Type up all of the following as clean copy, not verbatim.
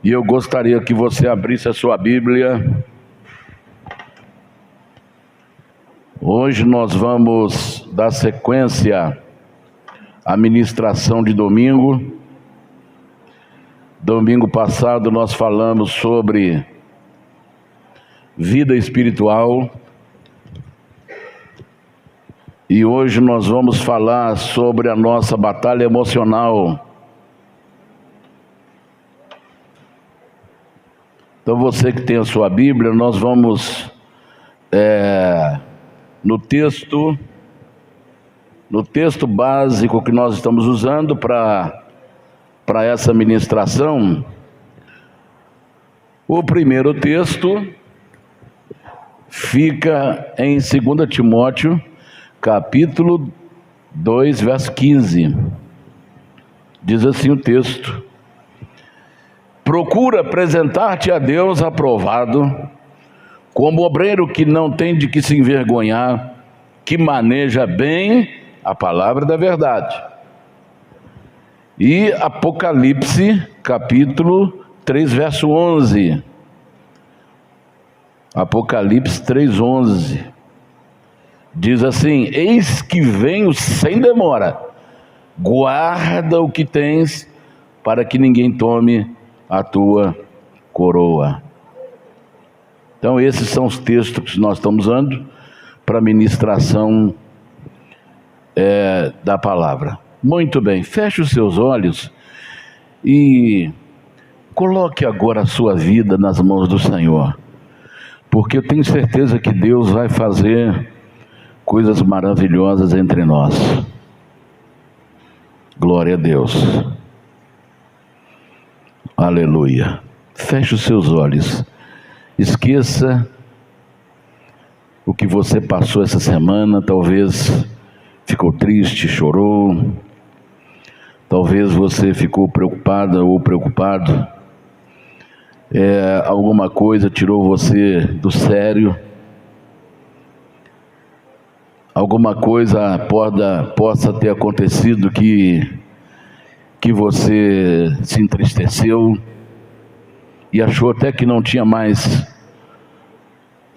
E eu gostaria que você abrisse a sua Bíblia. Hoje nós vamos dar sequência à ministração de domingo. Domingo passado nós falamos sobre vida espiritual. E hoje nós vamos falar sobre a nossa batalha emocional. Então você que tem a sua Bíblia, nós vamos no texto básico que nós estamos usando para essa ministração. O primeiro texto fica em 2 Timóteo, capítulo 2, verso 15. Diz assim o texto: procura apresentar-te a Deus aprovado, como obreiro que não tem de que se envergonhar, que maneja bem a palavra da verdade. E Apocalipse, capítulo 3, verso 11. Apocalipse 3:11. Diz assim: eis que venho sem demora, guarda o que tens, para que ninguém tome a tua coroa. Então esses são os textos que nós estamos usando para a ministração da palavra. Muito bem, feche os seus olhos e coloque agora a sua vida nas mãos do Senhor, porque eu tenho certeza que Deus vai fazer coisas maravilhosas entre nós. Glória a Deus. Aleluia. Feche os seus olhos. Esqueça o que você passou essa semana. Talvez ficou triste, chorou. Talvez você ficou preocupada ou preocupado. Alguma coisa tirou você do sério. Alguma coisa possa ter acontecido que você se entristeceu e achou até que não tinha mais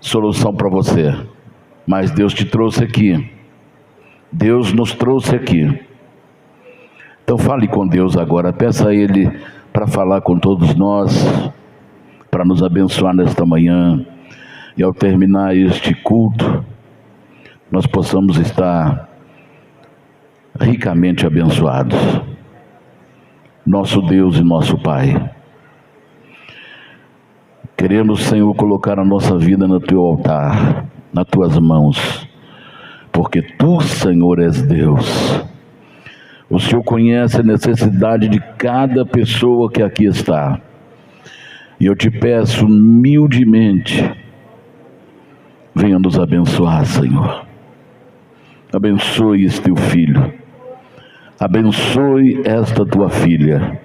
solução para você. Mas Deus te trouxe aqui. Deus nos trouxe aqui. Então fale com Deus agora. Peça a Ele para falar com todos nós, para nos abençoar nesta manhã. E ao terminar este culto, nós possamos estar ricamente abençoados. Nosso Deus e nosso Pai, queremos, Senhor, colocar a nossa vida no Teu altar, nas Tuas mãos, porque Tu, Senhor, és Deus. O Senhor conhece a necessidade de cada pessoa que aqui está, e eu te peço humildemente, venha nos abençoar, Senhor. Abençoe este Teu filho. Abençoe esta Tua filha.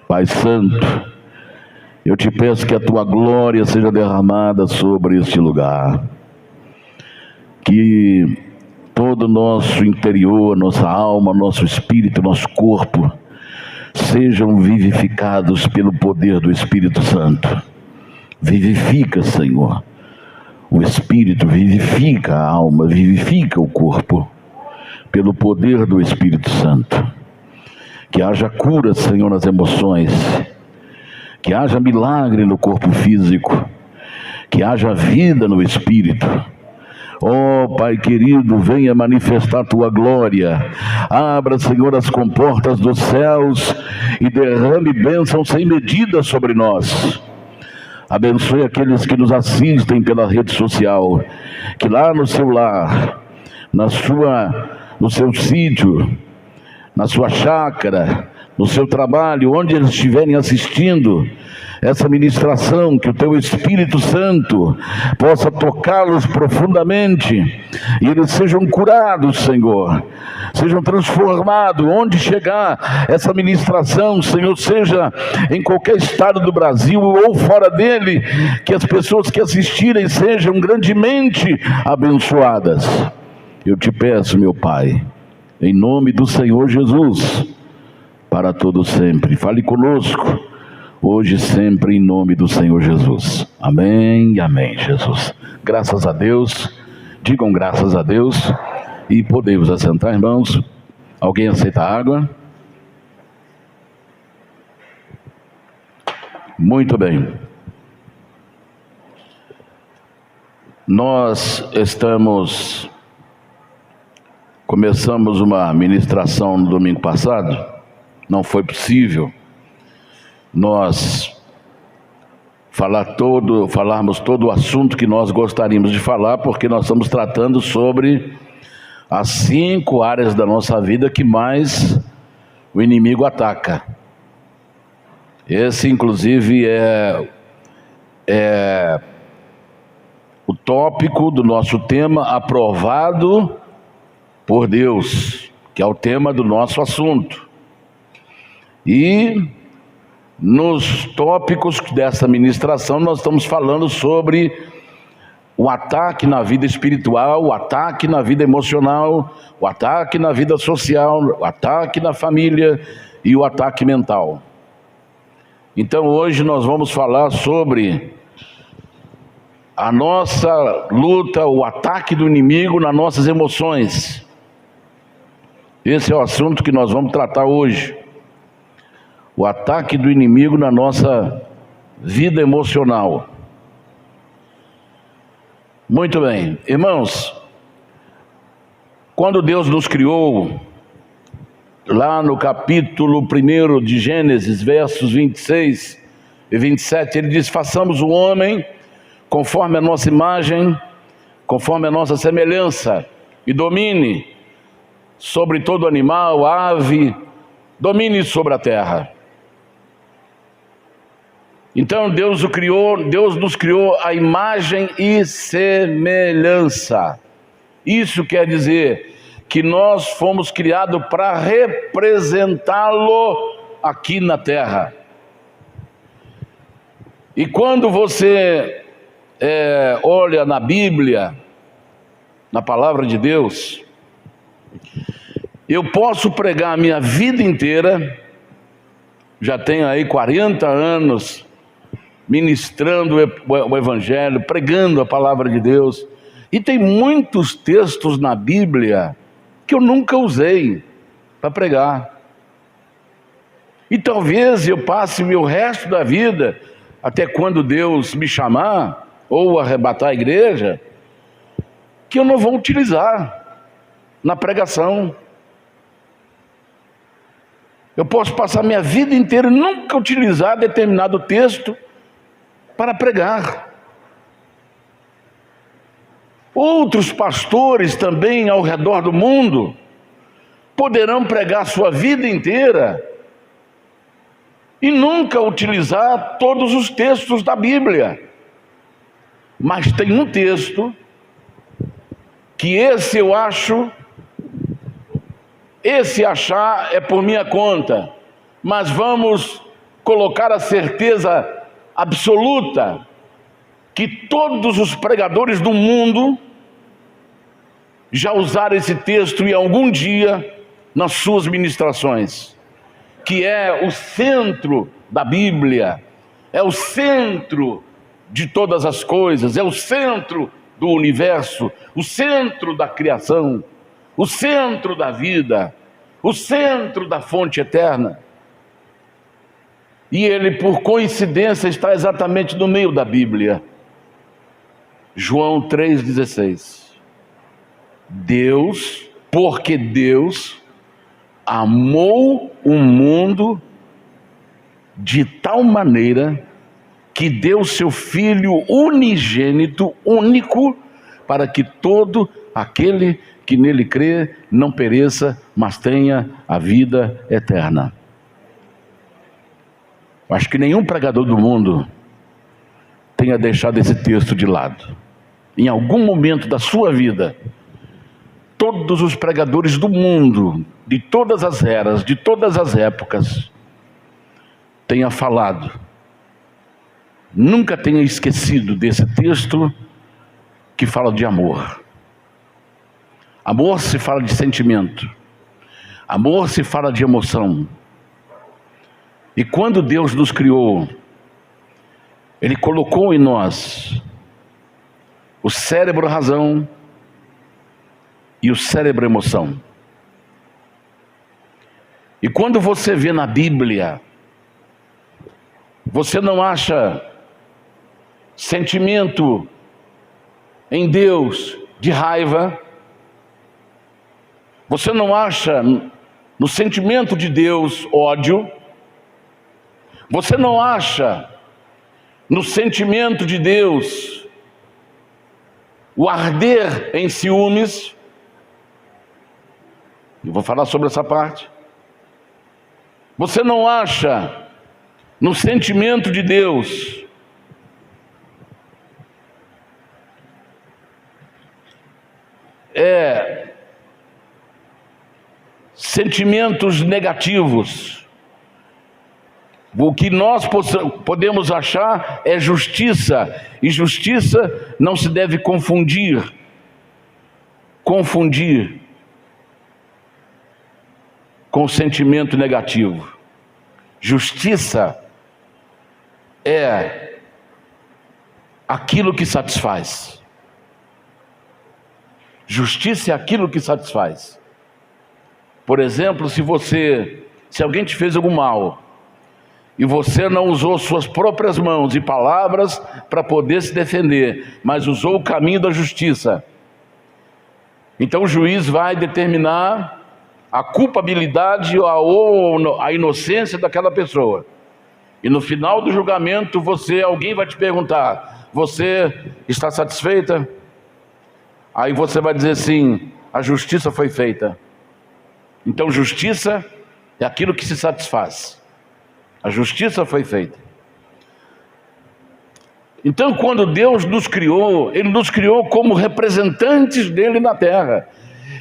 Pai Santo, eu te peço que a Tua glória seja derramada sobre este lugar. Que todo o nosso interior, nossa alma, nosso espírito, nosso corpo sejam vivificados pelo poder do Espírito Santo. Vivifica, Senhor. O Espírito vivifica a alma, vivifica o corpo, pelo poder do Espírito Santo. Que haja cura, Senhor, nas emoções, que haja milagre no corpo físico, que haja vida no Espírito. Oh Pai querido, venha manifestar Tua glória. Abra, Senhor, as comportas dos céus e derrame bênção sem medida sobre nós. Abençoe aqueles que nos assistem pela rede social, que lá no seu lar, no seu sítio, na sua chácara, no seu trabalho, onde eles estiverem assistindo essa ministração, que o Teu Espírito Santo possa tocá-los profundamente e eles sejam curados, Senhor, sejam transformados. Onde chegar essa ministração, Senhor, seja em qualquer estado do Brasil ou fora dele, que as pessoas que assistirem sejam grandemente abençoadas. Eu te peço, meu Pai, em nome do Senhor Jesus, para todo sempre. Fale conosco, hoje e sempre, em nome do Senhor Jesus. Amém e amém, Jesus. Graças a Deus, digam graças a Deus, e podemos assentar, irmãos. Alguém aceita água? Muito bem. Nós começamos uma ministração no domingo passado. Não foi possível nós falarmos todo o assunto que nós gostaríamos de falar, porque nós estamos tratando sobre as 5 áreas da nossa vida que mais o inimigo ataca. Esse, inclusive, é o tópico do nosso tema, aprovado por Deus, que é o tema do nosso assunto. E nos tópicos dessa ministração nós estamos falando sobre o ataque na vida espiritual, o ataque na vida emocional, o ataque na vida social, o ataque na família e o ataque mental. Então hoje nós vamos falar sobre a nossa luta, o ataque do inimigo nas nossas emoções. Esse é o assunto que nós vamos tratar hoje. O ataque do inimigo na nossa vida emocional. Muito bem, irmãos, quando Deus nos criou, lá no capítulo 1 de Gênesis, versos 26 e 27, ele diz: façamos o homem conforme a nossa imagem, conforme a nossa semelhança, e domine sobre todo animal, ave, domine sobre a terra. Então Deus nos criou a imagem e semelhança. Isso quer dizer que nós fomos criados para representá-lo aqui na terra. E quando você olha na Bíblia, na palavra de Deus, eu posso pregar a minha vida inteira, já tenho aí 40 anos ministrando o Evangelho, pregando a palavra de Deus, e tem muitos textos na Bíblia que eu nunca usei para pregar. E talvez eu passe meu resto da vida, até quando Deus me chamar, ou arrebatar a igreja, que eu não vou utilizar na pregação. Eu posso passar minha vida inteira e nunca utilizar determinado texto para pregar. Outros pastores também ao redor do mundo poderão pregar sua vida inteira e nunca utilizar todos os textos da Bíblia. Mas tem um texto que esse achar é por minha conta, mas vamos colocar a certeza absoluta que todos os pregadores do mundo já usaram esse texto em algum dia nas suas ministrações, que é o centro da Bíblia, é o centro de todas as coisas, é o centro do universo, o centro da criação, o centro da vida, o centro da fonte eterna. E ele, por coincidência, está exatamente no meio da Bíblia. João 3,16. Porque Deus amou o mundo de tal maneira que deu seu Filho unigênito, único, para que todo aquele que nele crê não pereça, mas tenha a vida eterna. Acho que nenhum pregador do mundo tenha deixado esse texto de lado. Em algum momento da sua vida, todos os pregadores do mundo, de todas as eras, de todas as épocas, tenha falado, nunca tenha esquecido desse texto que fala de amor. Amor se fala de sentimento, amor se fala de emoção. E quando Deus nos criou, Ele colocou em nós o cérebro razão e o cérebro emoção. E quando você vê na Bíblia, você não acha sentimento em Deus de raiva, você não acha no sentimento de Deus ódio, você não acha no sentimento de Deus o arder em ciúmes. Eu vou falar sobre essa parte. Você não acha no sentimento de Deus sentimentos negativos. O que nós podemos achar é justiça, e justiça não se deve confundir com o sentimento negativo. Justiça é aquilo que satisfaz. Justiça é aquilo que satisfaz. Por exemplo, se alguém te fez algum mal e você não usou suas próprias mãos e palavras para poder se defender, mas usou o caminho da justiça, então o juiz vai determinar a culpabilidade ou a inocência daquela pessoa. E no final do julgamento, alguém vai te perguntar: você está satisfeita? Aí você vai dizer sim, a justiça foi feita. Então justiça é aquilo que se satisfaz. A justiça foi feita. Então quando Deus nos criou, Ele nos criou como representantes dEle na terra.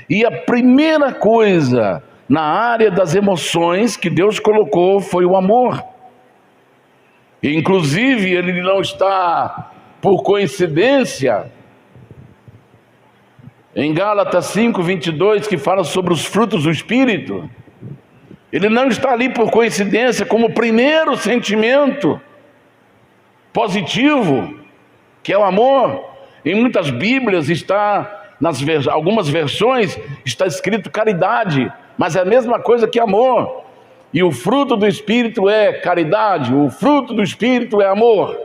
E a primeira coisa na área das emoções que Deus colocou foi o amor. E, inclusive, Ele não está por coincidência em Gálatas 5:22, que fala sobre os frutos do Espírito. Ele não está ali por coincidência como o primeiro sentimento positivo, que é o amor. Em muitas Bíblias algumas versões está escrito caridade, mas é a mesma coisa que amor. E o fruto do Espírito é caridade, o fruto do Espírito é amor.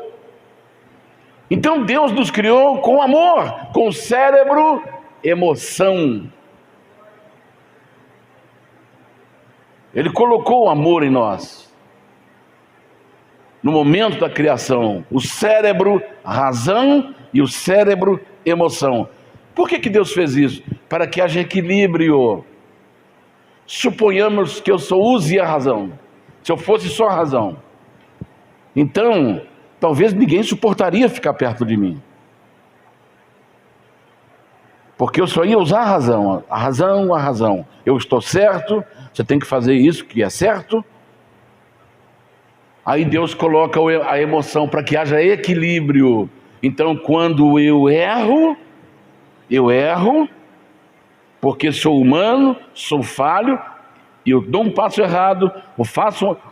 Então Deus nos criou com amor, com cérebro, emoção. Ele colocou o amor em nós. No momento da criação, o cérebro razão e o cérebro emoção. Por que Deus fez isso? Para que haja equilíbrio. Suponhamos que eu só use a razão. Se eu fosse só a razão, então talvez ninguém suportaria ficar perto de mim, porque eu só ia usar a razão. A razão. Eu estou certo, você tem que fazer isso que é certo. Aí Deus coloca a emoção para que haja equilíbrio. Então quando eu erro, porque sou humano, sou falho, e eu dou um passo errado,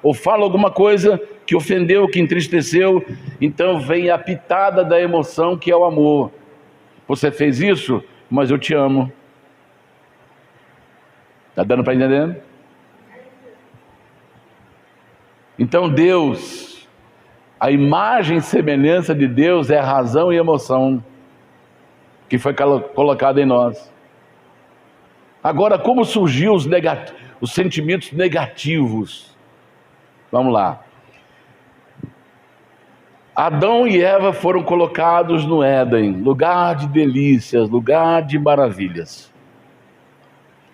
ou falo alguma coisa que ofendeu, que entristeceu, então vem a pitada da emoção, que é o amor. Você fez isso, mas eu te amo. Está dando para entender? Então Deus, a imagem e semelhança de Deus é razão e emoção que foi colocado em nós. Agora, como surgiu os sentimentos negativos? Vamos lá. Adão e Eva foram colocados no Éden, lugar de delícias, lugar de maravilhas.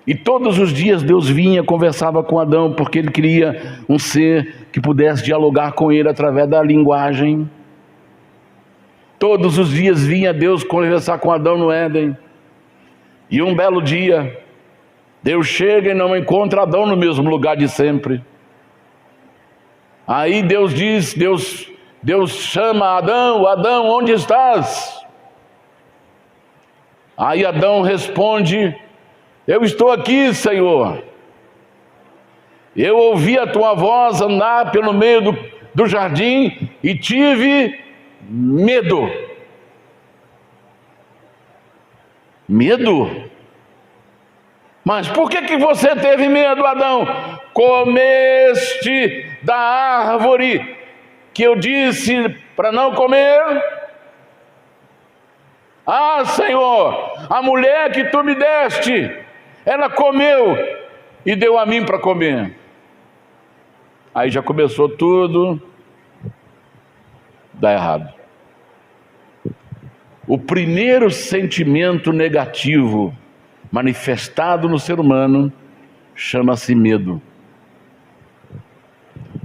E todos os dias Deus vinha, conversava com Adão, porque Ele queria um ser que pudesse dialogar com ele através da linguagem. Todos os dias vinha Deus conversar com Adão no Éden. E um belo dia, Deus chega e não encontra Adão no mesmo lugar de sempre. Aí Deus chama Adão: Adão, onde estás? Aí Adão responde: eu estou aqui, Senhor. Eu ouvi a tua voz andar pelo meio do jardim e tive medo. Medo? Mas por que você teve medo, Adão? Comeste da árvore que eu disse para não comer? Ah, Senhor, a mulher que tu me deste, ela comeu e deu a mim para comer. Aí já começou tudo dar errado. O primeiro sentimento negativo manifestado no ser humano chama-se medo.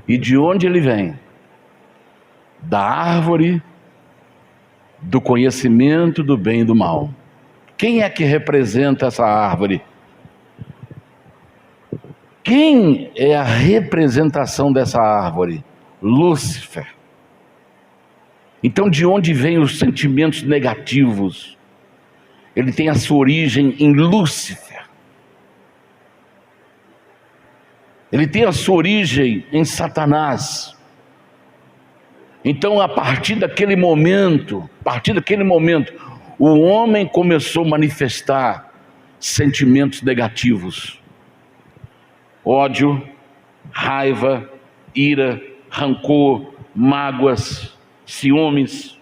E de onde ele vem? Da árvore do conhecimento do bem e do mal. Quem é que representa essa árvore? Quem é a representação dessa árvore? Lúcifer. Então, de onde vêm os sentimentos negativos? Ele tem a sua origem em Lúcifer. Ele tem a sua origem em Satanás. Então, a partir daquele momento, o homem começou a manifestar sentimentos negativos. Ódio, raiva, ira, rancor, mágoas, ciúmes.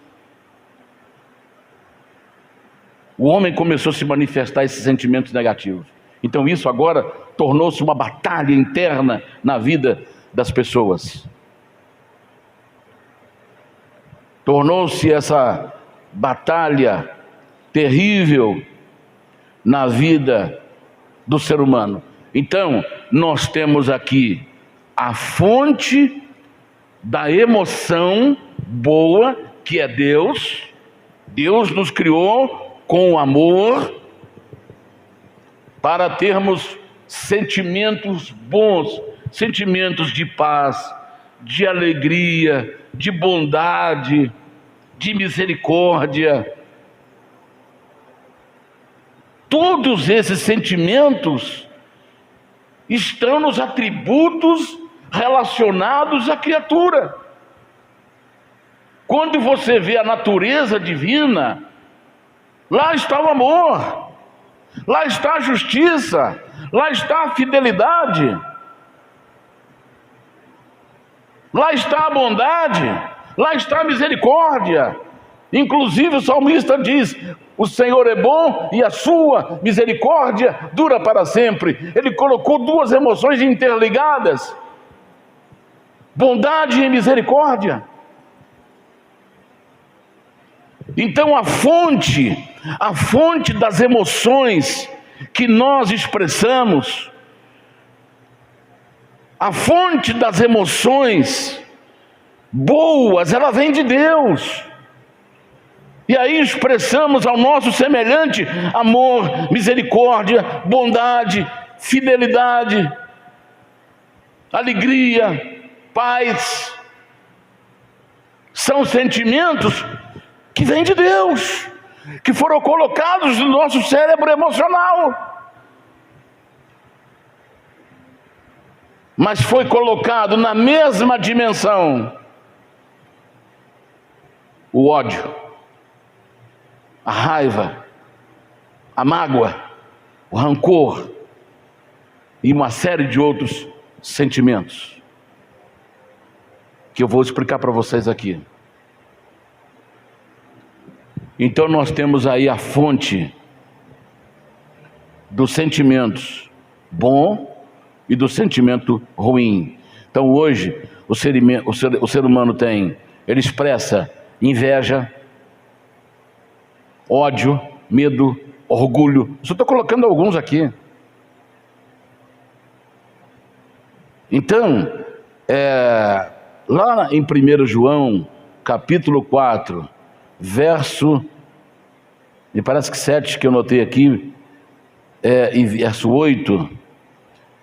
O homem começou a se manifestar esses sentimentos negativos. Então isso agora tornou-se uma batalha interna na vida das pessoas. Tornou-se essa batalha terrível na vida do ser humano. Então, nós temos aqui a fonte da emoção boa, que é Deus. Deus nos criou com amor para termos sentimentos bons, sentimentos de paz, de alegria, de bondade, de misericórdia. Todos esses sentimentos estão nos atributos relacionados à criatura. Quando você vê a natureza divina, lá está o amor, lá está a justiça, lá está a fidelidade, lá está a bondade, lá está a misericórdia. Inclusive o salmista diz: o Senhor é bom e a sua misericórdia dura para sempre. Ele colocou duas emoções interligadas: bondade e misericórdia. Então a fonte das emoções que nós expressamos, a fonte das emoções boas, ela vem de Deus. E aí expressamos ao nosso semelhante amor, misericórdia, bondade, fidelidade, alegria, paz. São sentimentos que vêm de Deus, que foram colocados no nosso cérebro emocional. Mas foi colocado na mesma dimensão o ódio, a raiva, a mágoa, o rancor e uma série de outros sentimentos que eu vou explicar para vocês aqui. Então nós temos aí a fonte dos sentimentos bom e do sentimento ruim. Então hoje o ser humano ele expressa inveja, ódio, medo, orgulho. Só estou colocando alguns aqui. Então, lá em 1 João, capítulo 4, verso, me parece que 7 que eu notei aqui, e verso 8,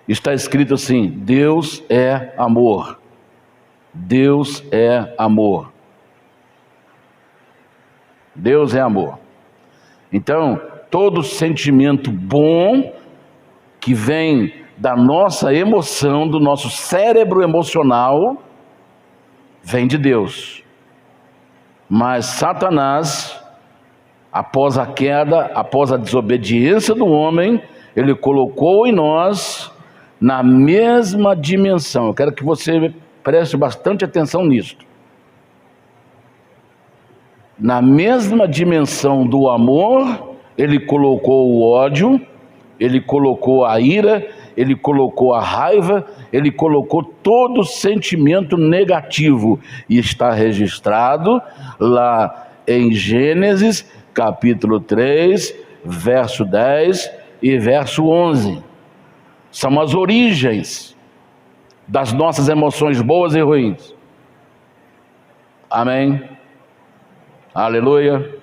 está escrito assim: Deus é amor. Deus é amor. Deus é amor. Então, todo sentimento bom que vem da nossa emoção, do nosso cérebro emocional, vem de Deus. Mas Satanás, após a queda, após a desobediência do homem, ele colocou em nós na mesma dimensão. Eu quero que você preste bastante atenção nisso. Na mesma dimensão do amor, ele colocou o ódio, ele colocou a ira, ele colocou a raiva, ele colocou todo sentimento negativo. E está registrado lá em Gênesis, capítulo 3, verso 10 e verso 11. São as origens das nossas emoções boas e ruins. Amém? Aleluia.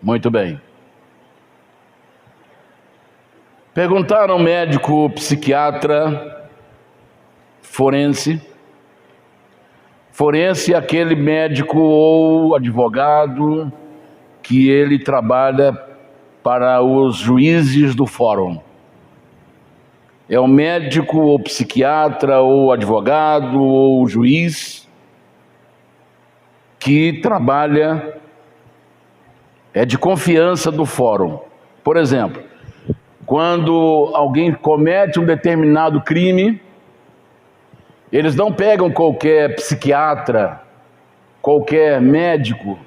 Muito bem. Perguntaram ao médico psiquiatra forense. Forense é aquele médico ou advogado que ele trabalha para os juízes do fórum. É o médico ou psiquiatra ou advogado ou juiz que trabalha, é de confiança do fórum. Por exemplo, quando alguém comete um determinado crime, eles não pegam qualquer psiquiatra, qualquer médico,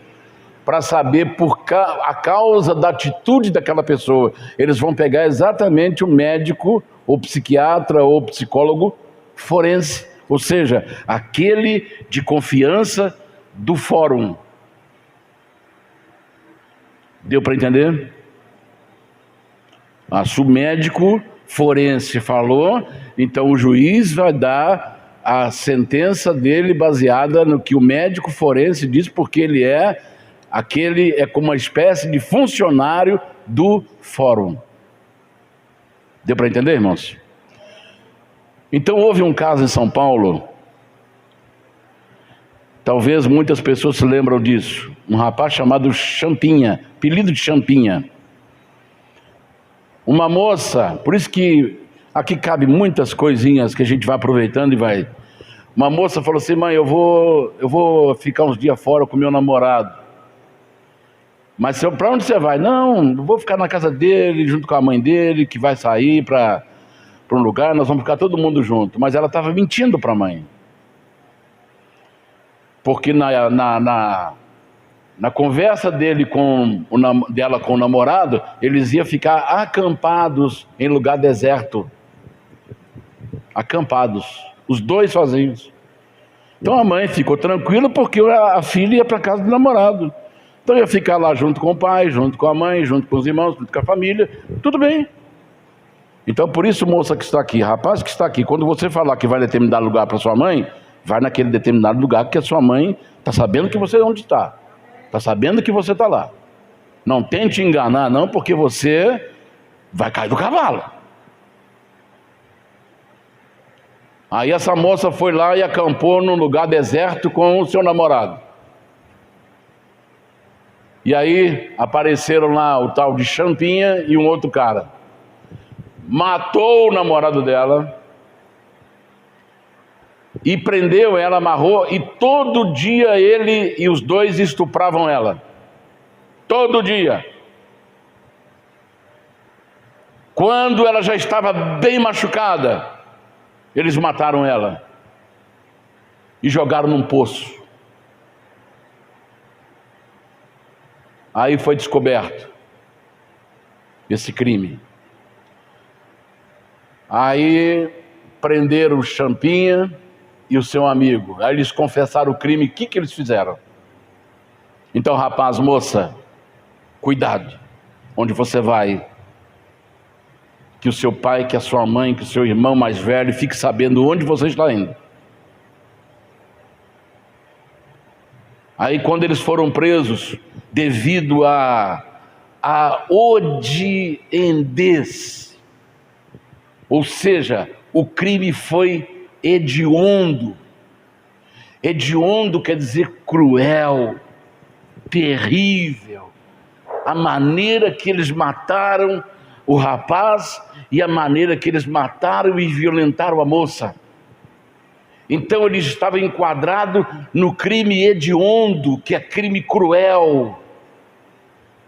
para saber a causa da atitude daquela pessoa. Eles vão pegar exatamente o médico, ou psiquiatra, ou psicólogo forense, ou seja, aquele de confiança do fórum. Deu para entender? Se o médico forense falou, então o juiz vai dar a sentença dele baseada no que o médico forense diz, porque ele é como uma espécie de funcionário do fórum. Deu para entender, irmãos? Então houve um caso em São Paulo, talvez muitas pessoas se lembram disso, um rapaz chamado Champinha, apelido de Champinha. Uma moça, por isso que aqui cabe muitas coisinhas que a gente vai aproveitando e vai. Uma moça falou assim: mãe, eu vou ficar uns dias fora com meu namorado. Mas para onde você vai? Não, vou ficar na casa dele, junto com a mãe dele, que vai sair para um lugar, nós vamos ficar todo mundo junto. Mas ela estava mentindo para a mãe. Porque na conversa dela com o namorado, eles iam ficar acampados em lugar deserto. Acampados, os dois sozinhos. Então a mãe ficou tranquila porque a filha ia para casa do namorado. Então ia ficar lá junto com o pai, junto com a mãe, junto com os irmãos, junto com a família, tudo bem. Então por isso, moça que está aqui, rapaz que está aqui, quando você falar que vai determinado lugar para sua mãe, vai naquele determinado lugar que a sua mãe está sabendo que você onde está. Está sabendo que você está lá. Não tente enganar não, porque você vai cair do cavalo. Aí essa moça foi lá e acampou num lugar deserto com o seu namorado. E aí apareceram lá o tal de Champinha e um outro cara. Matou o namorado dela e prendeu ela, amarrou, e todo dia ele e os dois estupravam ela. Todo dia. Quando ela já estava bem machucada, eles mataram ela e jogaram num poço. Aí foi descoberto esse crime. Aí prenderam o Champinha e o seu amigo. Aí eles confessaram o crime. O que eles fizeram? Então, rapaz, moça, cuidado onde você vai. Que o seu pai, que a sua mãe, que o seu irmão mais velho fique sabendo onde você está indo. Aí quando eles foram presos, devido a odiendez, ou seja, o crime foi hediondo. Hediondo quer dizer cruel, terrível. A maneira que eles mataram o rapaz e a maneira que eles mataram e violentaram a moça. Então ele estava enquadrado no crime hediondo, que é crime cruel.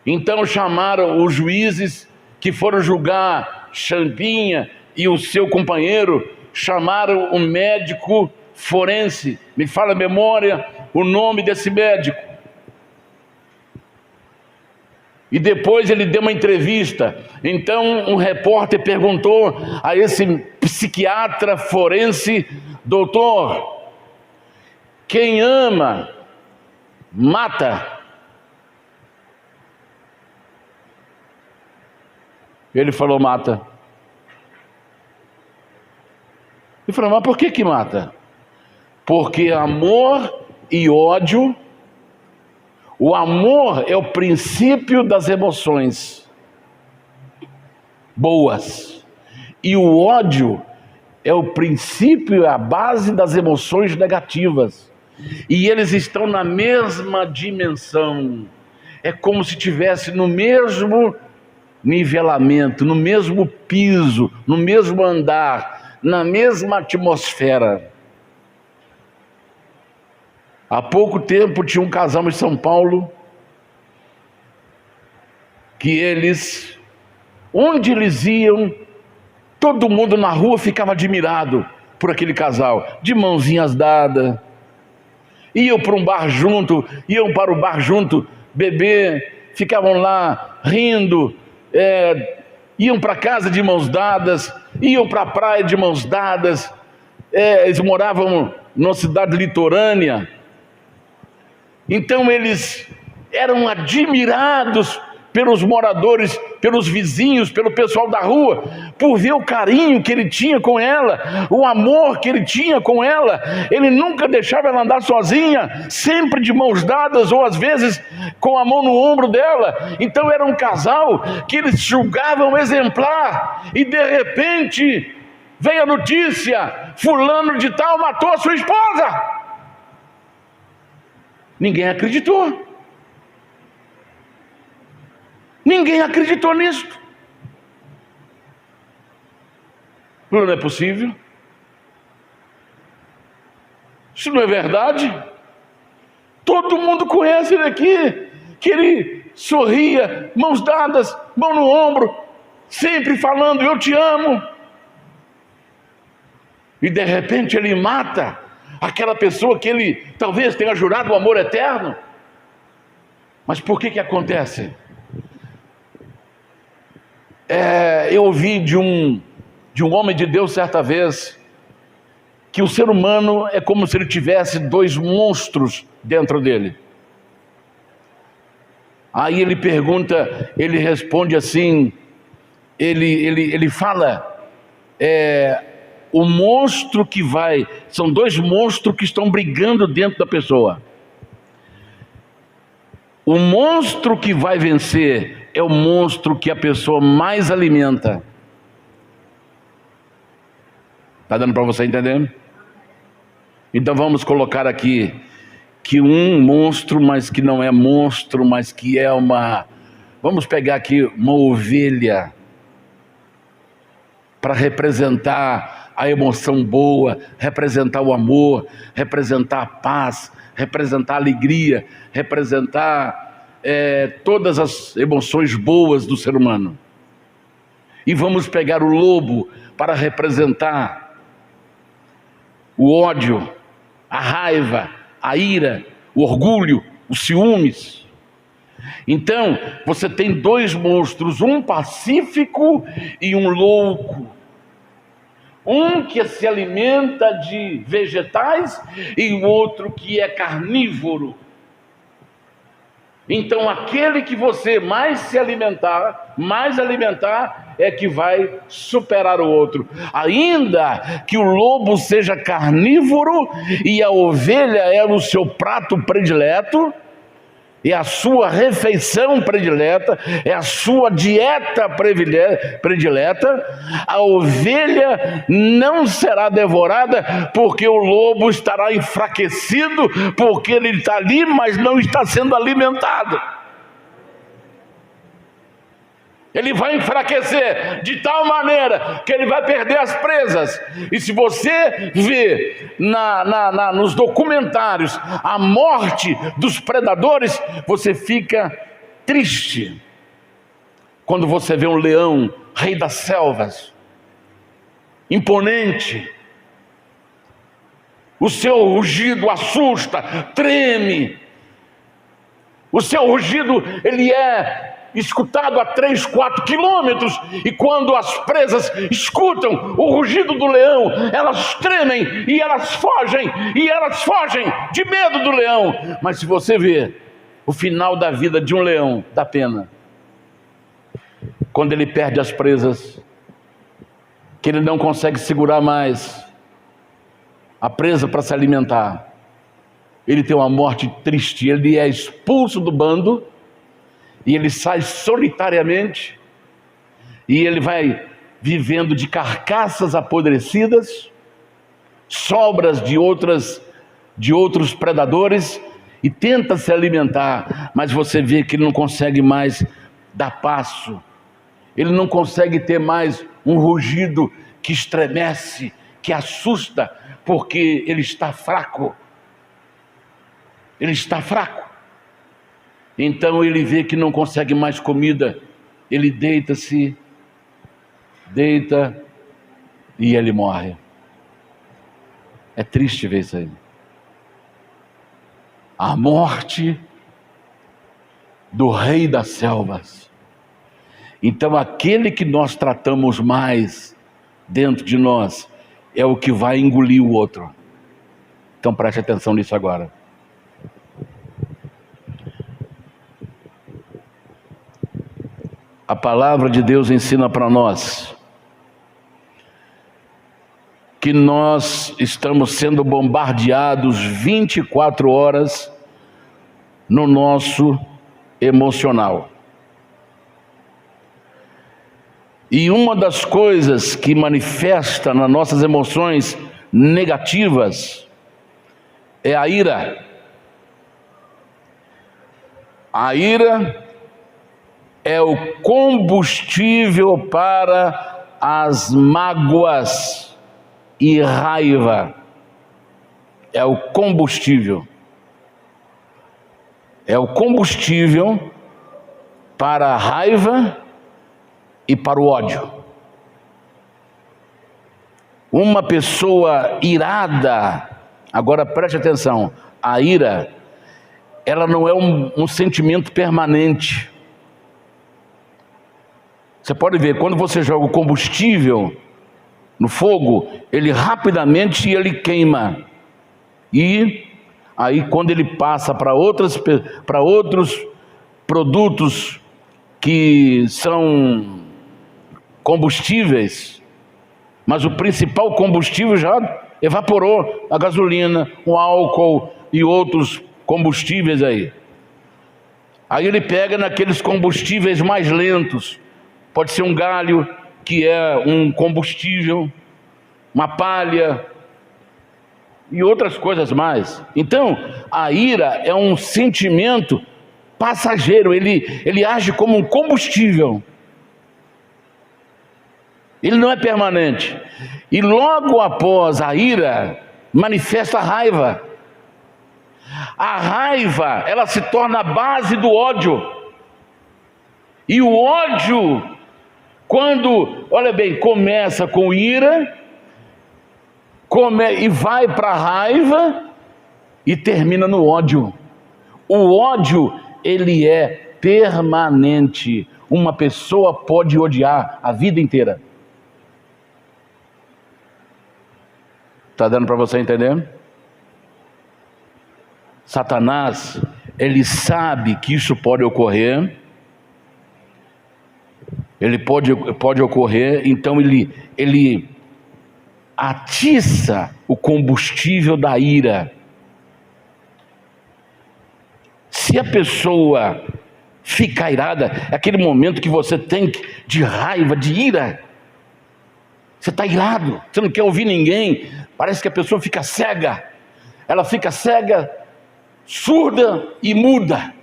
Então chamaram os juízes que foram julgar Champinha e o seu companheiro, chamaram um médico forense. Me fala a memória o nome desse médico. E depois ele deu uma entrevista. Então um repórter perguntou a esse psiquiatra forense: doutor, quem ama, mata? Ele falou: mata. Ele falou: mas por que mata? Porque amor e ódio. O amor é o princípio das emoções boas, e o ódio é o princípio, a base das emoções negativas, e eles estão na mesma dimensão. É como se estivesse no mesmo nivelamento, no mesmo piso, no mesmo andar, na mesma atmosfera. Há pouco tempo tinha um casal em São Paulo que eles, onde eles iam, todo mundo na rua ficava admirado por aquele casal, de mãozinhas dadas. Iam para um bar junto, iam para o bar junto beber, ficavam lá rindo, iam para casa de mãos dadas, iam para a praia de mãos dadas. Eles moravam numa cidade litorânea. Então eles eram admirados pelos moradores, pelos vizinhos, pelo pessoal da rua, por ver o carinho que ele tinha com ela, o amor que ele tinha com ela. Ele nunca deixava ela andar sozinha, sempre de mãos dadas, ou às vezes com a mão no ombro dela. Então era um casal que eles julgavam exemplar, e de repente veio a notícia: fulano de tal matou a sua esposa. Ninguém acreditou. Ninguém acreditou nisso. Não é possível. Isso não é verdade. Todo mundo conhece ele aqui, que ele sorria, mãos dadas, mão no ombro, sempre falando: eu te amo. E de repente ele mata aquela pessoa que ele talvez tenha jurado o amor eterno. Mas por que acontece? Eu ouvi de um homem de Deus certa vez que o ser humano é como se ele tivesse dois monstros dentro dele. Aí ele pergunta, ele responde assim, ele fala, o monstro que vai, são dois monstros que estão brigando dentro da pessoa. O monstro que vai vencer é o monstro que a pessoa mais alimenta. Está dando para você entender? Então vamos colocar aqui que um monstro, mas que não é monstro, mas que é uma... Vamos pegar aqui uma ovelha para representar a emoção boa, representar o amor, representar a paz, representar a alegria, representar todas as emoções boas do ser humano. E vamos pegar o lobo para representar o ódio, a raiva, a ira, o orgulho, os ciúmes. Então você tem dois monstros, um pacífico e um louco. Um que se alimenta de vegetais e o outro que é carnívoro. Então aquele que você mais se alimentar, é que vai superar o outro. Ainda que o lobo seja carnívoro e a ovelha é o seu prato predileto, é a sua refeição predileta, é a sua dieta predileta, a ovelha não será devorada, porque o lobo estará enfraquecido, porque ele está ali, mas não está sendo alimentado. Ele vai enfraquecer de tal maneira que ele vai perder as presas. E se você vê nos documentários a morte dos predadores, você fica triste. Quando você vê um leão, rei das selvas, imponente, o seu rugido assusta, treme. O seu rugido, ele é escutado a 3, 4 quilômetros, e quando as presas escutam o rugido do leão, elas tremem e elas fogem de medo do leão. Mas se você vê o final da vida de um leão, dá pena. Quando ele perde as presas, que ele não consegue segurar mais a presa para se alimentar, ele tem uma morte triste, ele é expulso do bando, e ele sai solitariamente, e ele vai vivendo de carcaças apodrecidas, sobras de outros predadores, e tenta se alimentar, mas você vê que ele não consegue mais dar passo, ele não consegue ter mais um rugido que estremece, que assusta, porque ele está fraco. Ele está fraco. Então ele vê que não consegue mais comida, ele deita e ele morre. É triste ver isso aí. A morte do rei das selvas. Então aquele que nós tratamos mais dentro de nós é o que vai engolir o outro. Então preste atenção nisso agora. A palavra de Deus ensina para nós que nós estamos sendo bombardeados 24 horas no nosso emocional. E uma das coisas que manifesta nas nossas emoções negativas é a ira. A ira é o combustível para as mágoas e raiva. É o combustível. É o combustível para a raiva e para o ódio. Uma pessoa irada, agora preste atenção, a ira, ela não é um sentimento permanente. Você pode ver, quando você joga o combustível no fogo, ele rapidamente ele queima. E aí quando ele passa para outros produtos que são combustíveis, mas o principal combustível já evaporou, a gasolina, o álcool e outros combustíveis aí. Aí ele pega naqueles combustíveis mais lentos, pode ser um galho, que é um combustível, uma palha e outras coisas mais. Então, a ira é um sentimento passageiro, ele age como um combustível. Ele não é permanente. E logo após a ira, manifesta a raiva. A raiva, ela se torna a base do ódio. E o ódio, quando, olha bem, começa com ira, e vai para a raiva, e termina no ódio. O ódio, ele é permanente. Uma pessoa pode odiar a vida inteira. Está dando para você entender? Satanás, ele sabe que isso pode ocorrer. Ele pode ocorrer, então ele atiça o combustível da ira. Se a pessoa fica irada, é aquele momento que você tem de raiva, de ira. Você está irado, você não quer ouvir ninguém, parece que a pessoa fica cega. Ela fica cega, surda e muda.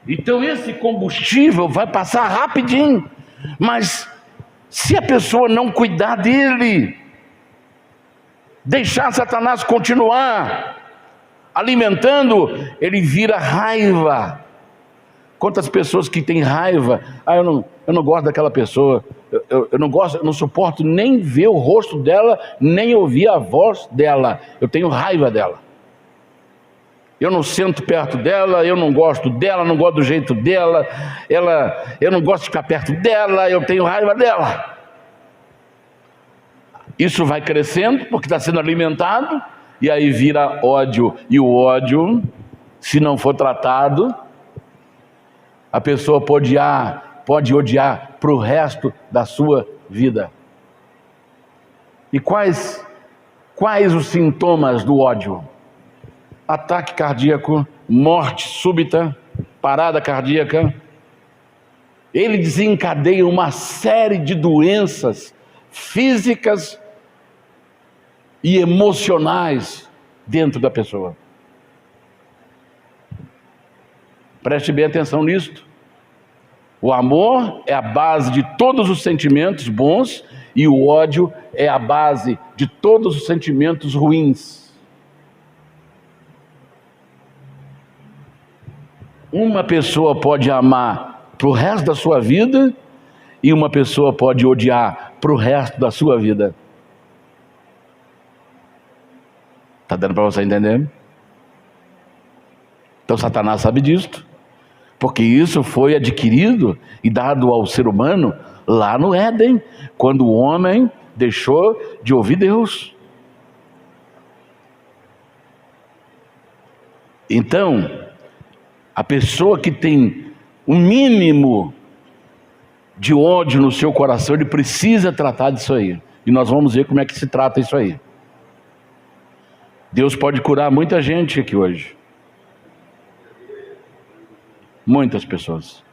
Então esse combustível vai passar rapidinho, mas se a pessoa não cuidar dele, deixar Satanás continuar alimentando, ele vira raiva. Quantas pessoas que têm raiva? Eu não gosto daquela pessoa, eu não gosto, eu não suporto nem ver o rosto dela, nem ouvir a voz dela, eu tenho raiva dela. Eu não sento perto dela, eu não gosto dela, não gosto do jeito dela, eu não gosto de ficar perto dela, eu tenho raiva dela. Isso vai crescendo porque está sendo alimentado, e aí vira ódio. E o ódio, se não for tratado, a pessoa pode odiar para o resto da sua vida. E quais os sintomas do ódio? Ataque cardíaco, morte súbita, parada cardíaca. Ele desencadeia uma série de doenças físicas e emocionais dentro da pessoa. Preste bem atenção nisto. O amor é a base de todos os sentimentos bons e o ódio é a base de todos os sentimentos ruins. Uma pessoa pode amar para o resto da sua vida e uma pessoa pode odiar para o resto da sua vida. Está dando para você entender? Então Satanás sabe disto, porque isso foi adquirido e dado ao ser humano lá no Éden, quando o homem deixou de ouvir Deus. Então, a pessoa que tem um mínimo de ódio no seu coração, ele precisa tratar disso aí. E nós vamos ver como é que se trata isso aí. Deus pode curar muita gente aqui hoje. Muitas pessoas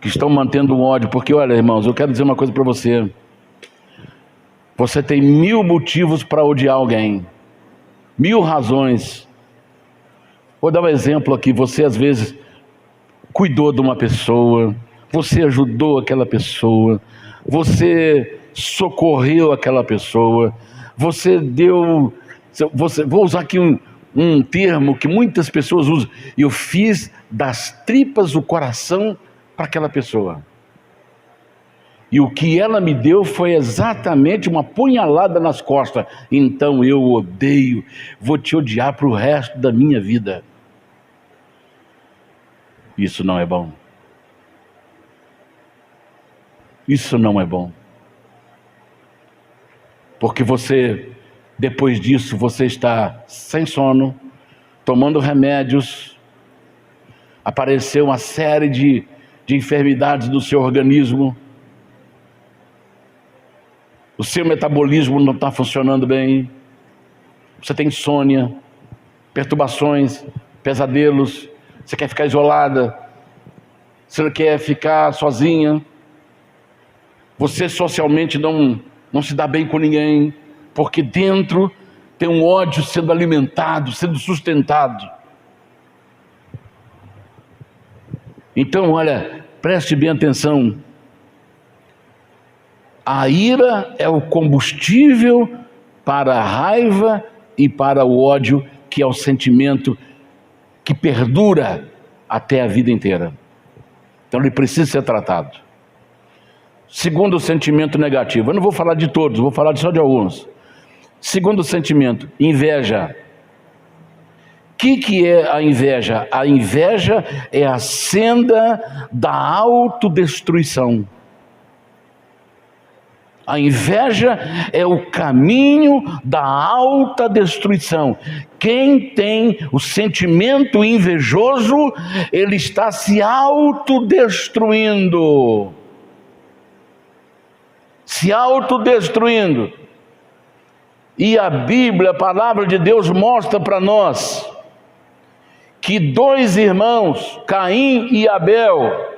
que estão mantendo o ódio, porque olha, irmãos, eu quero dizer uma coisa para você. Você tem 1000 motivos para odiar alguém, 1000 razões. Vou dar um exemplo aqui. Você às vezes cuidou de uma pessoa, você ajudou aquela pessoa, você socorreu aquela pessoa, você deu, vou usar aqui um termo que muitas pessoas usam, eu fiz das tripas o coração para aquela pessoa, e o que ela me deu foi exatamente uma punhalada nas costas. Então eu odeio, vou te odiar para o resto da minha vida. Isso não é bom. Isso não é bom. Porque você, depois disso, você está sem sono, tomando remédios, apareceu uma série de enfermidades no seu organismo, o seu metabolismo não está funcionando bem, você tem insônia, perturbações, pesadelos, você quer ficar isolada, você quer ficar sozinha, você socialmente não se dá bem com ninguém, porque dentro tem um ódio sendo alimentado, sendo sustentado. Então, olha, preste bem atenção. A ira é o combustível para a raiva e para o ódio, que é o sentimento que perdura até a vida inteira. Então ele precisa ser tratado. Segundo sentimento negativo, eu não vou falar de todos, vou falar só de alguns. Segundo sentimento, inveja. O que é a inveja? A inveja é a senda da autodestruição. A inveja é o caminho da alta destruição. Quem tem o sentimento invejoso, ele está se autodestruindo. Se autodestruindo. E a Bíblia, a palavra de Deus, mostra para nós que 2 irmãos, Caim e Abel,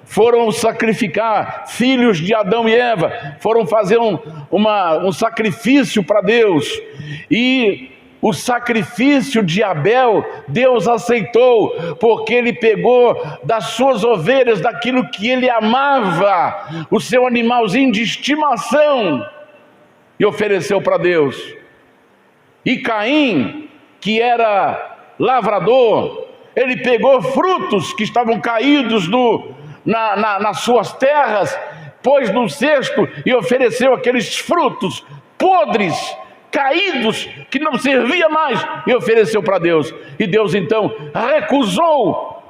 foram sacrificar, filhos de Adão e Eva, foram fazer um sacrifício para Deus, e o sacrifício de Abel, Deus aceitou, porque ele pegou das suas ovelhas, daquilo que ele amava, o seu animalzinho de estimação, e ofereceu para Deus. E Caim, que era lavrador, ele pegou frutos que estavam caídos nas suas terras, pôs no cesto e ofereceu aqueles frutos podres, caídos, que não servia mais, e ofereceu para Deus. E Deus então recusou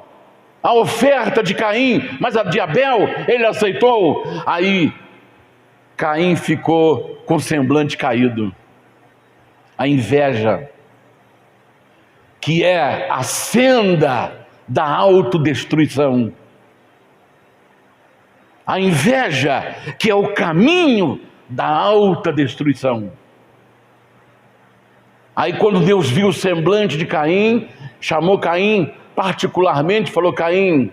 a oferta de Caim, mas a de Abel ele aceitou. Aí Caim ficou com o semblante caído. A inveja, que é a senda da autodestruição. A inveja, que é o caminho da autodestruição. Aí quando Deus viu o semblante de Caim, chamou Caim particularmente, falou: Caim,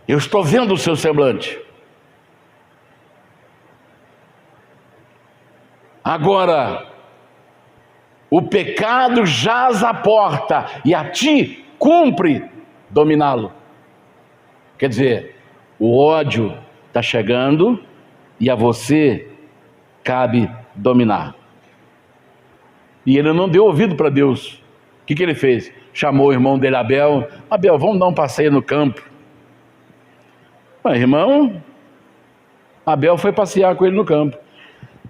eu estou vendo o seu semblante. Agora, o pecado jaz à porta, e a ti cumpre dominá-lo. Quer dizer, o ódio está chegando e a você cabe dominar. E ele não deu ouvido para Deus. O que ele fez? Chamou o irmão dele, Abel. Abel, vamos dar um passeio no campo. Mas, irmão, Abel foi passear com ele no campo.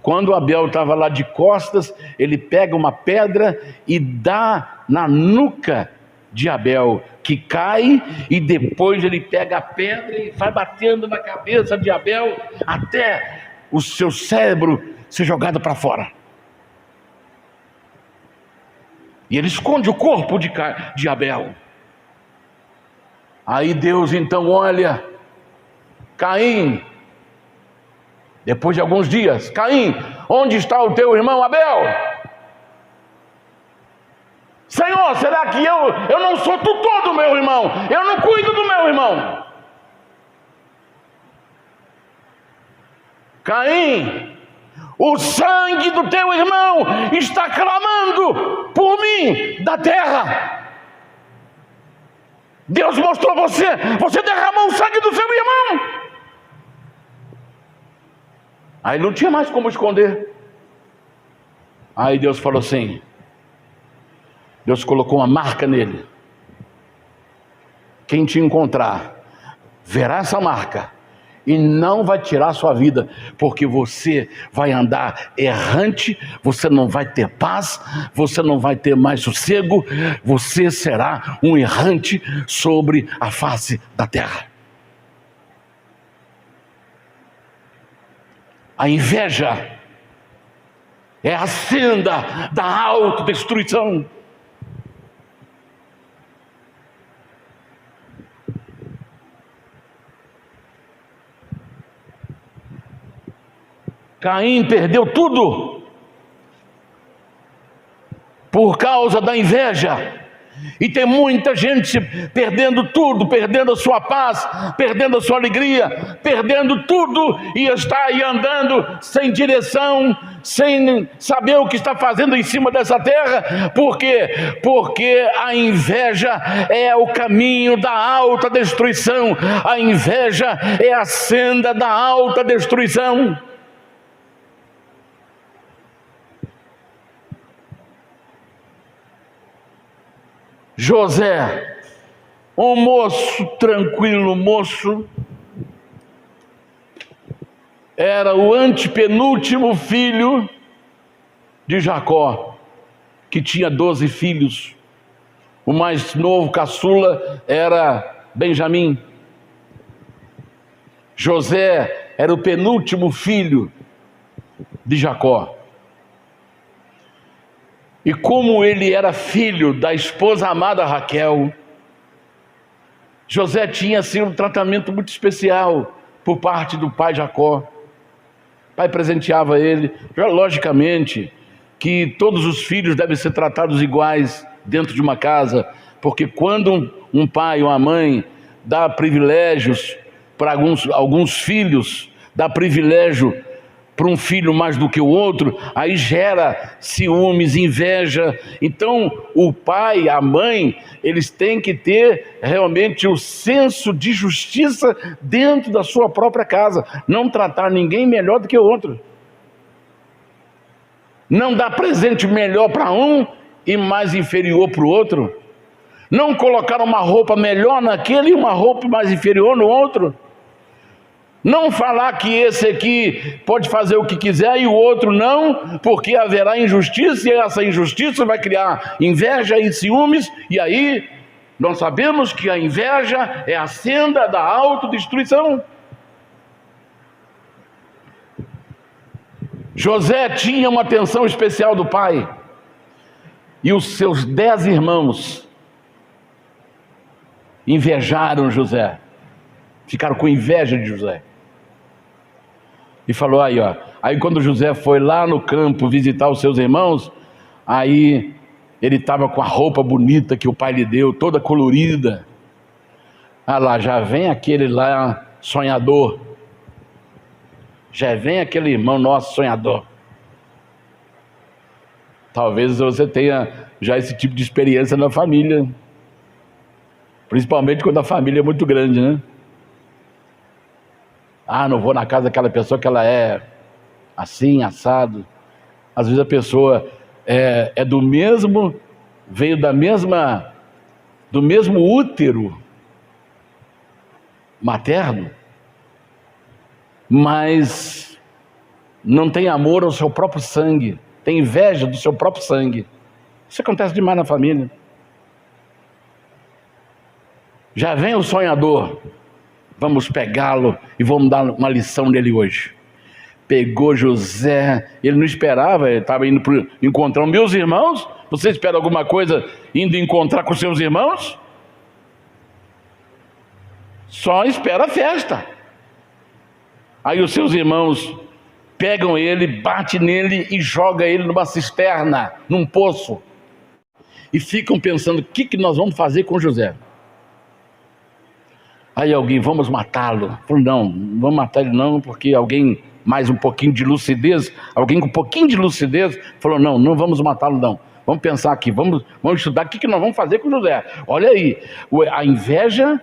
Quando Abel estava lá de costas, ele pega uma pedra e dá na nuca de Abel, que cai, e depois ele pega a pedra e vai batendo na cabeça de Abel até o seu cérebro ser jogado para fora. E ele esconde o corpo de Abel. Aí Deus então olha, Caim, depois de alguns dias: Caim, onde está o teu irmão Abel? Senhor, será que eu não sou tutor do meu irmão? Eu não cuido do meu irmão? Caim, o sangue do teu irmão está clamando por mim da terra. Deus mostrou você derramou o sangue do seu irmão. Aí não tinha mais como esconder. Aí Deus falou assim, Deus colocou uma marca nele. Quem te encontrar verá essa marca e não vai tirar a sua vida, porque você vai andar errante, você não vai ter paz, você não vai ter mais sossego, você será um errante sobre a face da terra. A inveja é a senda da autodestruição. Caim perdeu tudo por causa da inveja. E tem muita gente perdendo tudo, perdendo a sua paz, perdendo a sua alegria, perdendo tudo, e está aí andando sem direção, sem saber o que está fazendo em cima dessa terra. Por quê? Porque a inveja é o caminho da alta destruição. A inveja é a senda da alta destruição. José, um moço tranquilo, era o antepenúltimo filho de Jacó, que tinha 12 filhos. O mais novo, caçula, era Benjamim. José era o penúltimo filho de Jacó. E como ele era filho da esposa amada Raquel, José tinha assim um tratamento muito especial por parte do pai Jacó. O pai presenteava ele. Logicamente que todos os filhos devem ser tratados iguais dentro de uma casa, porque quando um pai ou uma mãe dá privilégios para alguns filhos, dá privilégio por um filho mais do que o outro, aí gera ciúmes, inveja. Então o pai, a mãe, eles têm que ter realmente o senso de justiça dentro da sua própria casa, não tratar ninguém melhor do que o outro, não dar presente melhor para um e mais inferior para o outro, não colocar uma roupa melhor naquele e uma roupa mais inferior no outro, não falar que esse aqui pode fazer o que quiser e o outro não, porque haverá injustiça e essa injustiça vai criar inveja e ciúmes, e aí nós sabemos que a inveja é a senda da autodestruição. José tinha uma atenção especial do pai, e os seus 10 irmãos invejaram José, ficaram com inveja de José, e falou aí quando José foi lá no campo visitar os seus irmãos, aí ele estava com a roupa bonita que o pai lhe deu, toda colorida. Ah lá, já vem aquele lá sonhador, já vem aquele irmão nosso sonhador. Talvez você tenha já esse tipo de experiência na família, principalmente quando a família é muito grande, né? Ah, não vou na casa daquela pessoa que ela é assim, assado. Às vezes a pessoa é do mesmo, veio do mesmo útero materno, mas não tem amor ao seu próprio sangue, tem inveja do seu próprio sangue. Isso acontece demais na família. Já vem o sonhador, vamos pegá-lo e vamos dar uma lição nele hoje. Pegou José, ele não esperava, ele estava indo encontrar meus irmãos. Você espera alguma coisa indo encontrar com seus irmãos? Só espera a festa. Aí os seus irmãos pegam ele, bate nele e joga ele numa cisterna, num poço, e ficam pensando, o que nós vamos fazer com José? Aí alguém, vamos matá-lo. Falou, não vamos matar ele não, porque alguém mais um pouquinho de lucidez, alguém com um pouquinho de lucidez, falou, não vamos matá-lo não. Vamos pensar aqui, vamos estudar o que nós vamos fazer com José. Olha aí, a inveja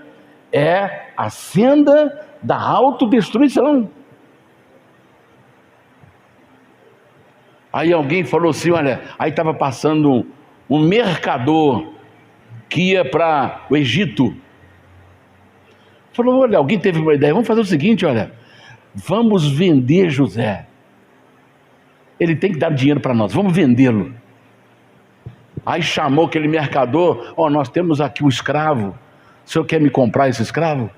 é a senda da autodestruição. Aí alguém falou assim, olha, aí estava passando um mercador que ia para o Egito. Falou, olha, alguém teve uma ideia, vamos fazer o seguinte, olha, vamos vender José. Ele tem que dar dinheiro para nós, vamos vendê-lo. Aí chamou aquele mercador, nós temos aqui um escravo, o senhor quer me comprar esse escravo?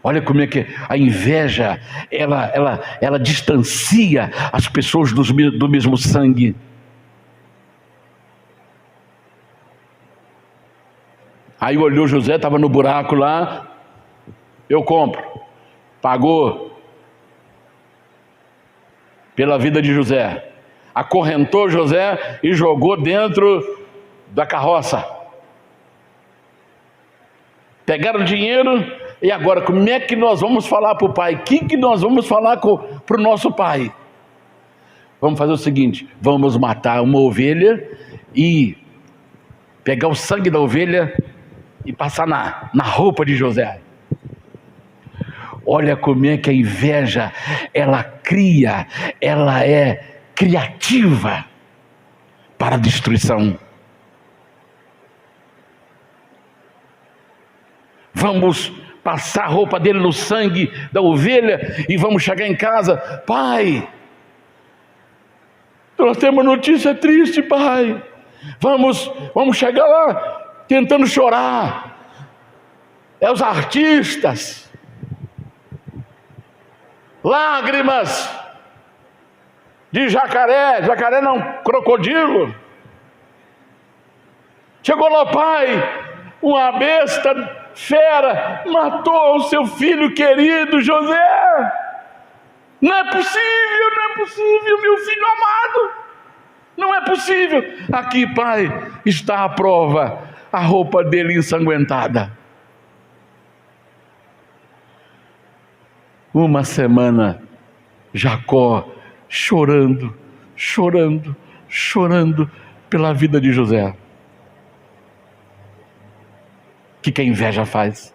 Olha como é que a inveja, ela distancia as pessoas do mesmo sangue. Aí olhou José, estava no buraco lá, eu compro. Pagou pela vida de José, acorrentou José e jogou dentro da carroça. Pegaram o dinheiro. E agora, como é que nós vamos falar para o pai? O que nós vamos falar para o nosso pai? Vamos fazer o seguinte, vamos matar uma ovelha e pegar o sangue da ovelha e passar na roupa de José. Olha como é que a inveja, ela é criativa para a destruição. Vamos passar a roupa dele no sangue da ovelha e vamos chegar em casa, pai, nós temos notícia triste, pai. Vamos chegar lá tentando chorar. É os artistas, lágrimas de jacaré não, crocodilo. Chegou lá, pai, uma besta fera matou o seu filho querido José. Não é possível, meu filho amado, não é possível. Aqui, pai, está a prova, a roupa dele ensanguentada. Uma semana Jacó chorando, chorando, chorando pela vida de José. O que a inveja faz?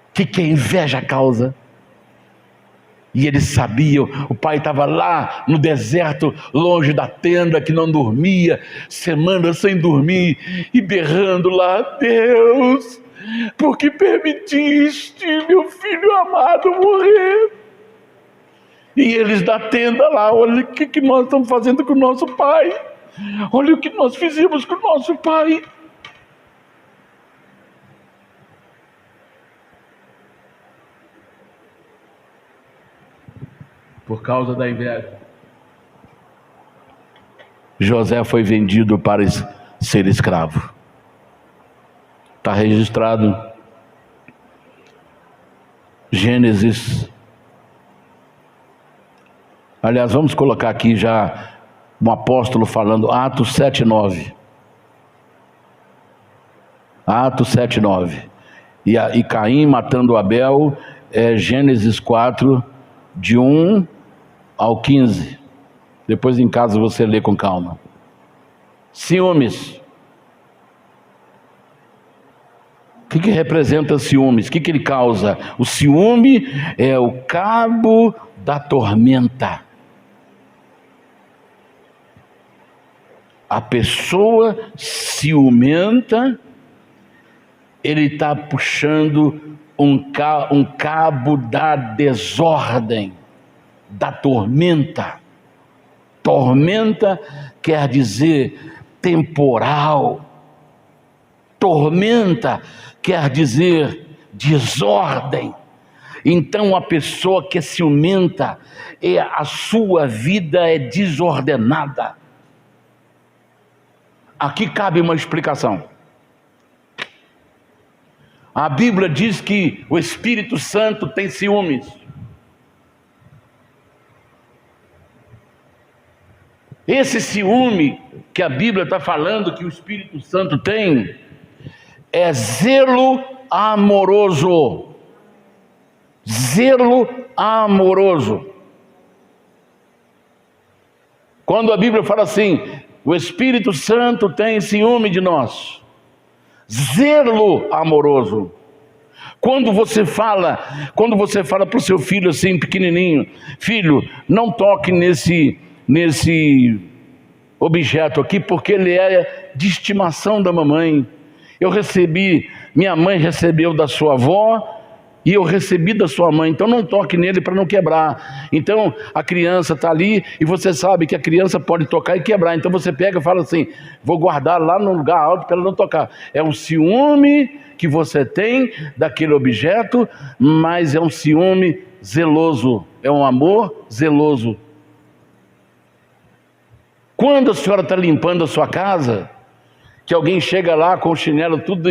O que a inveja causa? E eles sabiam, o pai estava lá no deserto, longe da tenda, que não dormia, semanas sem dormir, e berrando lá: Deus, por que permitiste meu filho amado morrer? E eles da tenda lá: olha o que nós estamos fazendo com o nosso pai, olha o que nós fizemos com o nosso pai. Por causa da inveja, José foi vendido para ser escravo. Está registrado Gênesis. Aliás, vamos colocar aqui já um apóstolo falando, Atos 7:9. Atos 7:9. E Caim matando Abel, Gênesis 4, de 1 ao 15. Depois em casa você lê com calma. Ciúmes. O que representa ciúmes? O que ele causa? O ciúme é o cabo da tormenta. A pessoa ciumenta, ele está puxando um cabo da desordem, da tormenta. Tormenta quer dizer temporal. Tormenta quer dizer desordem. Então a pessoa que é ciumenta, a sua vida é desordenada. Aqui cabe uma explicação. A Bíblia diz que o Espírito Santo tem ciúmes. Esse ciúme que a Bíblia está falando que o Espírito Santo tem é zelo amoroso. Zelo amoroso. Quando a Bíblia fala assim, o Espírito Santo tem ciúme de nós. Zelo amoroso. Quando você fala para o seu filho assim, pequenininho: filho, não toque nesse objeto aqui, porque ele é de estimação da mamãe. Minha mãe recebeu da sua avó, e eu recebi da sua mãe, então não toque nele para não quebrar. Então a criança está ali, e você sabe que a criança pode tocar e quebrar, então você pega e fala assim: vou guardar lá no lugar alto para ela não tocar. É um ciúme que você tem daquele objeto, mas é um ciúme zeloso, é um amor zeloso. Quando a senhora está limpando a sua casa, que alguém chega lá com o chinelo tudo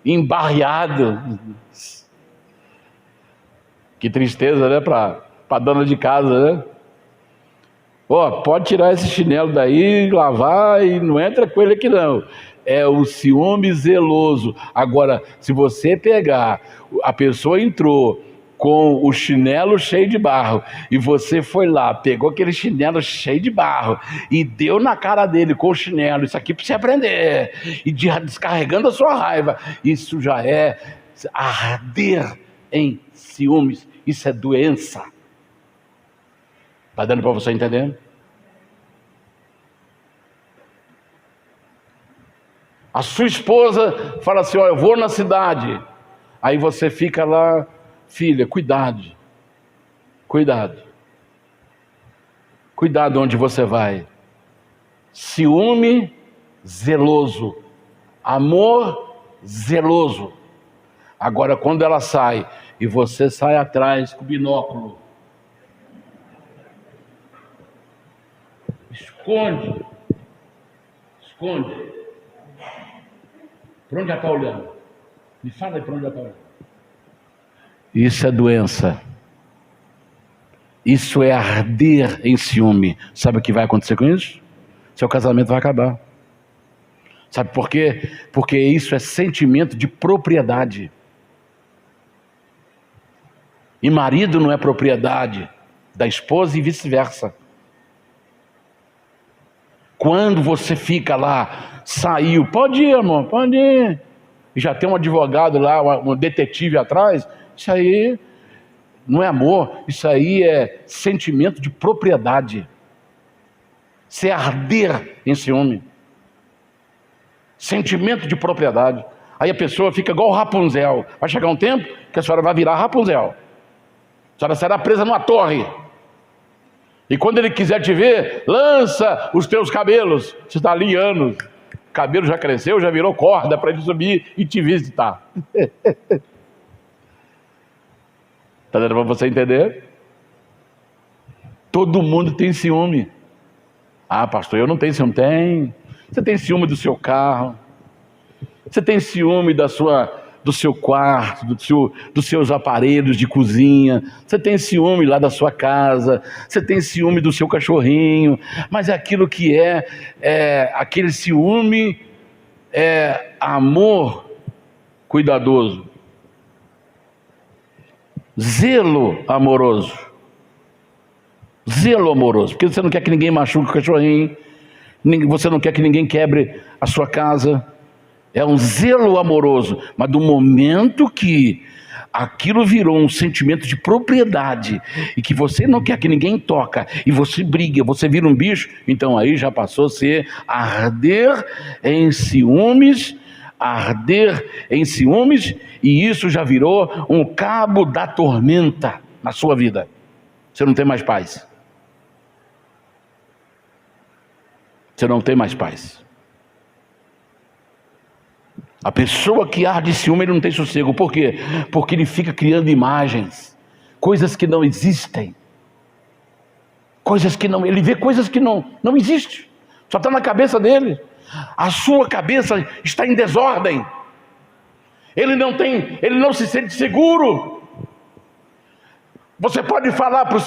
embarreado, que tristeza, né, para a dona de casa, né? Pode tirar esse chinelo daí, lavar, e não entra com ele aqui não. É o ciúme zeloso. Agora, se você pegar, a pessoa entrou com o chinelo cheio de barro, e você foi lá, pegou aquele chinelo cheio de barro e deu na cara dele com o chinelo: isso aqui para você aprender, e descarregando a sua raiva, isso já é arder em ciúmes. Isso é doença. Está dando para você entender? A sua esposa fala assim: eu vou na cidade. Aí você fica lá: filha, cuidado onde você vai. Ciúme zeloso, amor zeloso. Agora, quando ela sai e você sai atrás com o binóculo, esconde. Para onde ela está olhando? Me fala aí para onde ela está olhando. Isso é doença. Isso é arder em ciúme. Sabe o que vai acontecer com isso? Seu casamento vai acabar. Sabe por quê? Porque isso é sentimento de propriedade. E marido não é propriedade da esposa e vice-versa. Quando você fica lá, saiu, pode ir, amor, pode ir. E já tem um advogado lá, um detetive atrás, isso aí não é amor, isso aí é sentimento de propriedade. Você arder em ciúme. Sentimento de propriedade. Aí a pessoa fica igual o Rapunzel. Vai chegar um tempo que a senhora vai virar Rapunzel. A senhora será presa numa torre. E quando ele quiser te ver, lança os teus cabelos. Você está ali anos. O cabelo já cresceu, já virou corda para ele subir e te visitar. Está dando para você entender? Todo mundo tem ciúme. Ah, pastor, eu não tenho ciúme. Tem. Você tem ciúme do seu carro. Você tem ciúme do seu quarto, dos seus aparelhos de cozinha. Você tem ciúme lá da sua casa. Você tem ciúme do seu cachorrinho. Mas é aquilo que aquele ciúme é amor cuidadoso. Zelo amoroso. Zelo amoroso. Porque você não quer que ninguém machuque o cachorrinho. Você não quer que ninguém quebre a sua casa. É um zelo amoroso, mas do momento que aquilo virou um sentimento de propriedade e que você não quer que ninguém toca e você briga, você vira um bicho, então aí já passou a ser arder em ciúmes, e isso já virou um cabo da tormenta na sua vida. Você não tem mais paz. Você não tem mais paz. A pessoa que arde ciúme, ele não tem sossego. Por quê? Porque ele fica criando imagens, coisas que não existem, ele vê coisas que não existem, só está na cabeça dele. A sua cabeça está em desordem. Ele não se sente seguro. Você pode falar para o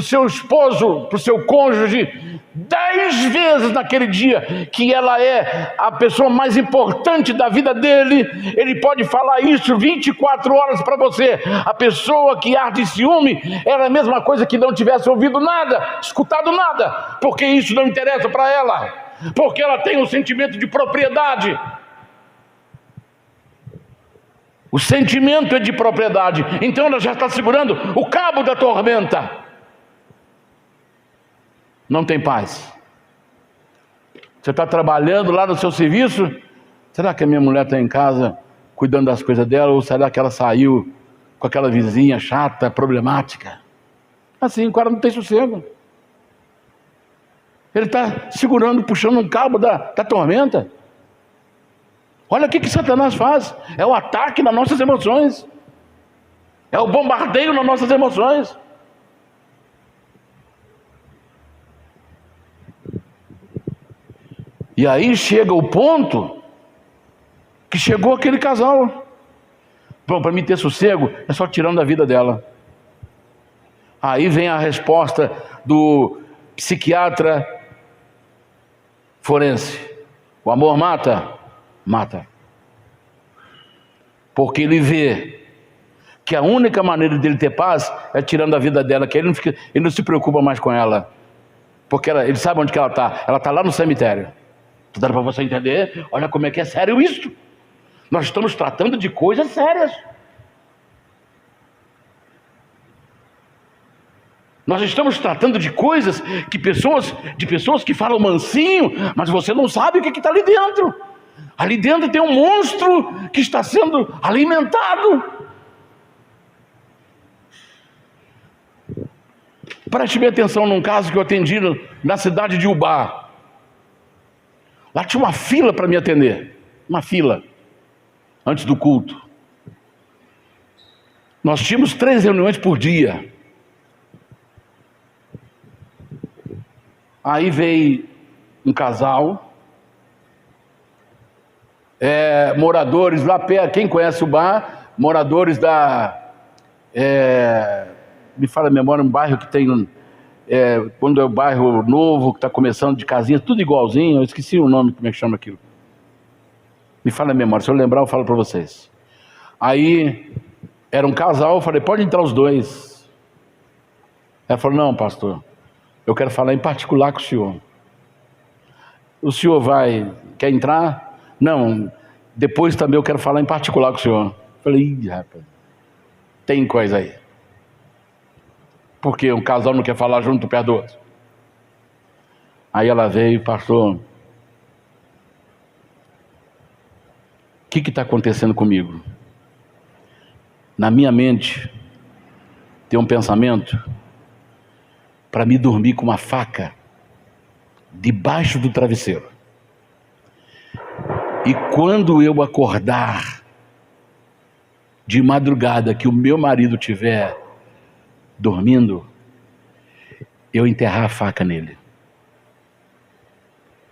seu esposo, para o seu cônjuge, 10 vezes naquele dia que ela é a pessoa mais importante da vida dele. Ele pode falar isso 24 horas para você. A pessoa que arde ciúme era a mesma coisa que não tivesse ouvido nada, escutado nada, porque isso não interessa para ela, porque ela tem um sentimento de propriedade. O sentimento é de propriedade. Então ela já está segurando o cabo da tormenta. Não tem paz. Você está trabalhando lá no seu serviço. Será que a minha mulher está em casa cuidando das coisas dela? Ou será que ela saiu com aquela vizinha chata, problemática? Assim, o cara não tem sossego. Ele está segurando, puxando um cabo da tormenta. Olha o que Satanás faz. É o ataque nas nossas emoções. É o bombardeio nas nossas emoções. E aí chega o ponto que chegou aquele casal. Bom, para mim ter sossego, é só tirando a vida dela. Aí vem a resposta do psiquiatra forense. O amor mata? Mata. Porque ele vê que a única maneira dele ter paz é tirando a vida dela, que ele não se preocupa mais com ela, porque ele sabe onde que ela está lá no cemitério. Estou dando para você entender? Olha como é que é sério isso. Nós estamos tratando de coisas sérias. Nós estamos tratando de coisas de pessoas que falam mansinho, mas você não sabe o que está ali dentro. Ali dentro tem um monstro que está sendo alimentado. Preste bem atenção num caso que eu atendi na cidade de Ubá. Lá tinha uma fila para me atender. Uma fila. Antes do culto. Nós tínhamos 3 reuniões por dia. Aí veio um casal. Moradores lá perto, quem conhece o bar, moradores me fala a memória, um bairro que tem, quando é o bairro novo, que está começando de casinhas, tudo igualzinho, eu esqueci o nome, como é que chama aquilo. Me fala a memória, se eu lembrar eu falo para vocês. Aí Era um casal, eu falei, pode entrar os dois. Ela falou, não, pastor, eu quero falar em particular com o senhor. O senhor quer entrar? Não, depois também eu quero falar em particular com o senhor. Eu falei, ih, rapaz, tem coisa aí. Porque um casal não quer falar junto perto do outro. Aí ela veio, pastor, o que está acontecendo comigo? Na minha mente tem um pensamento para me dormir com uma faca debaixo do travesseiro. E quando eu acordar de madrugada, que o meu marido estiver dormindo, eu enterrar a faca nele.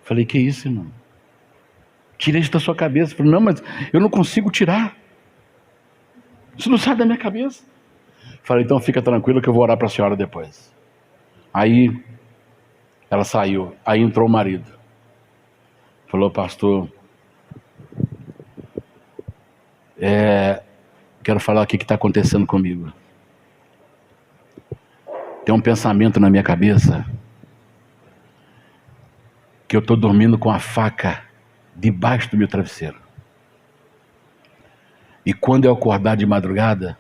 Falei, que isso, irmão? Tirei isso da sua cabeça. Falei, não, mas eu não consigo tirar. Isso não sai da minha cabeça. Falei, então fica tranquilo que eu vou orar para a senhora depois. Aí ela saiu. Aí entrou o marido. Falou, pastor, quero falar o que está acontecendo comigo. Tem um pensamento na minha cabeça que eu estou dormindo com a faca debaixo do meu travesseiro. E quando eu acordar de madrugada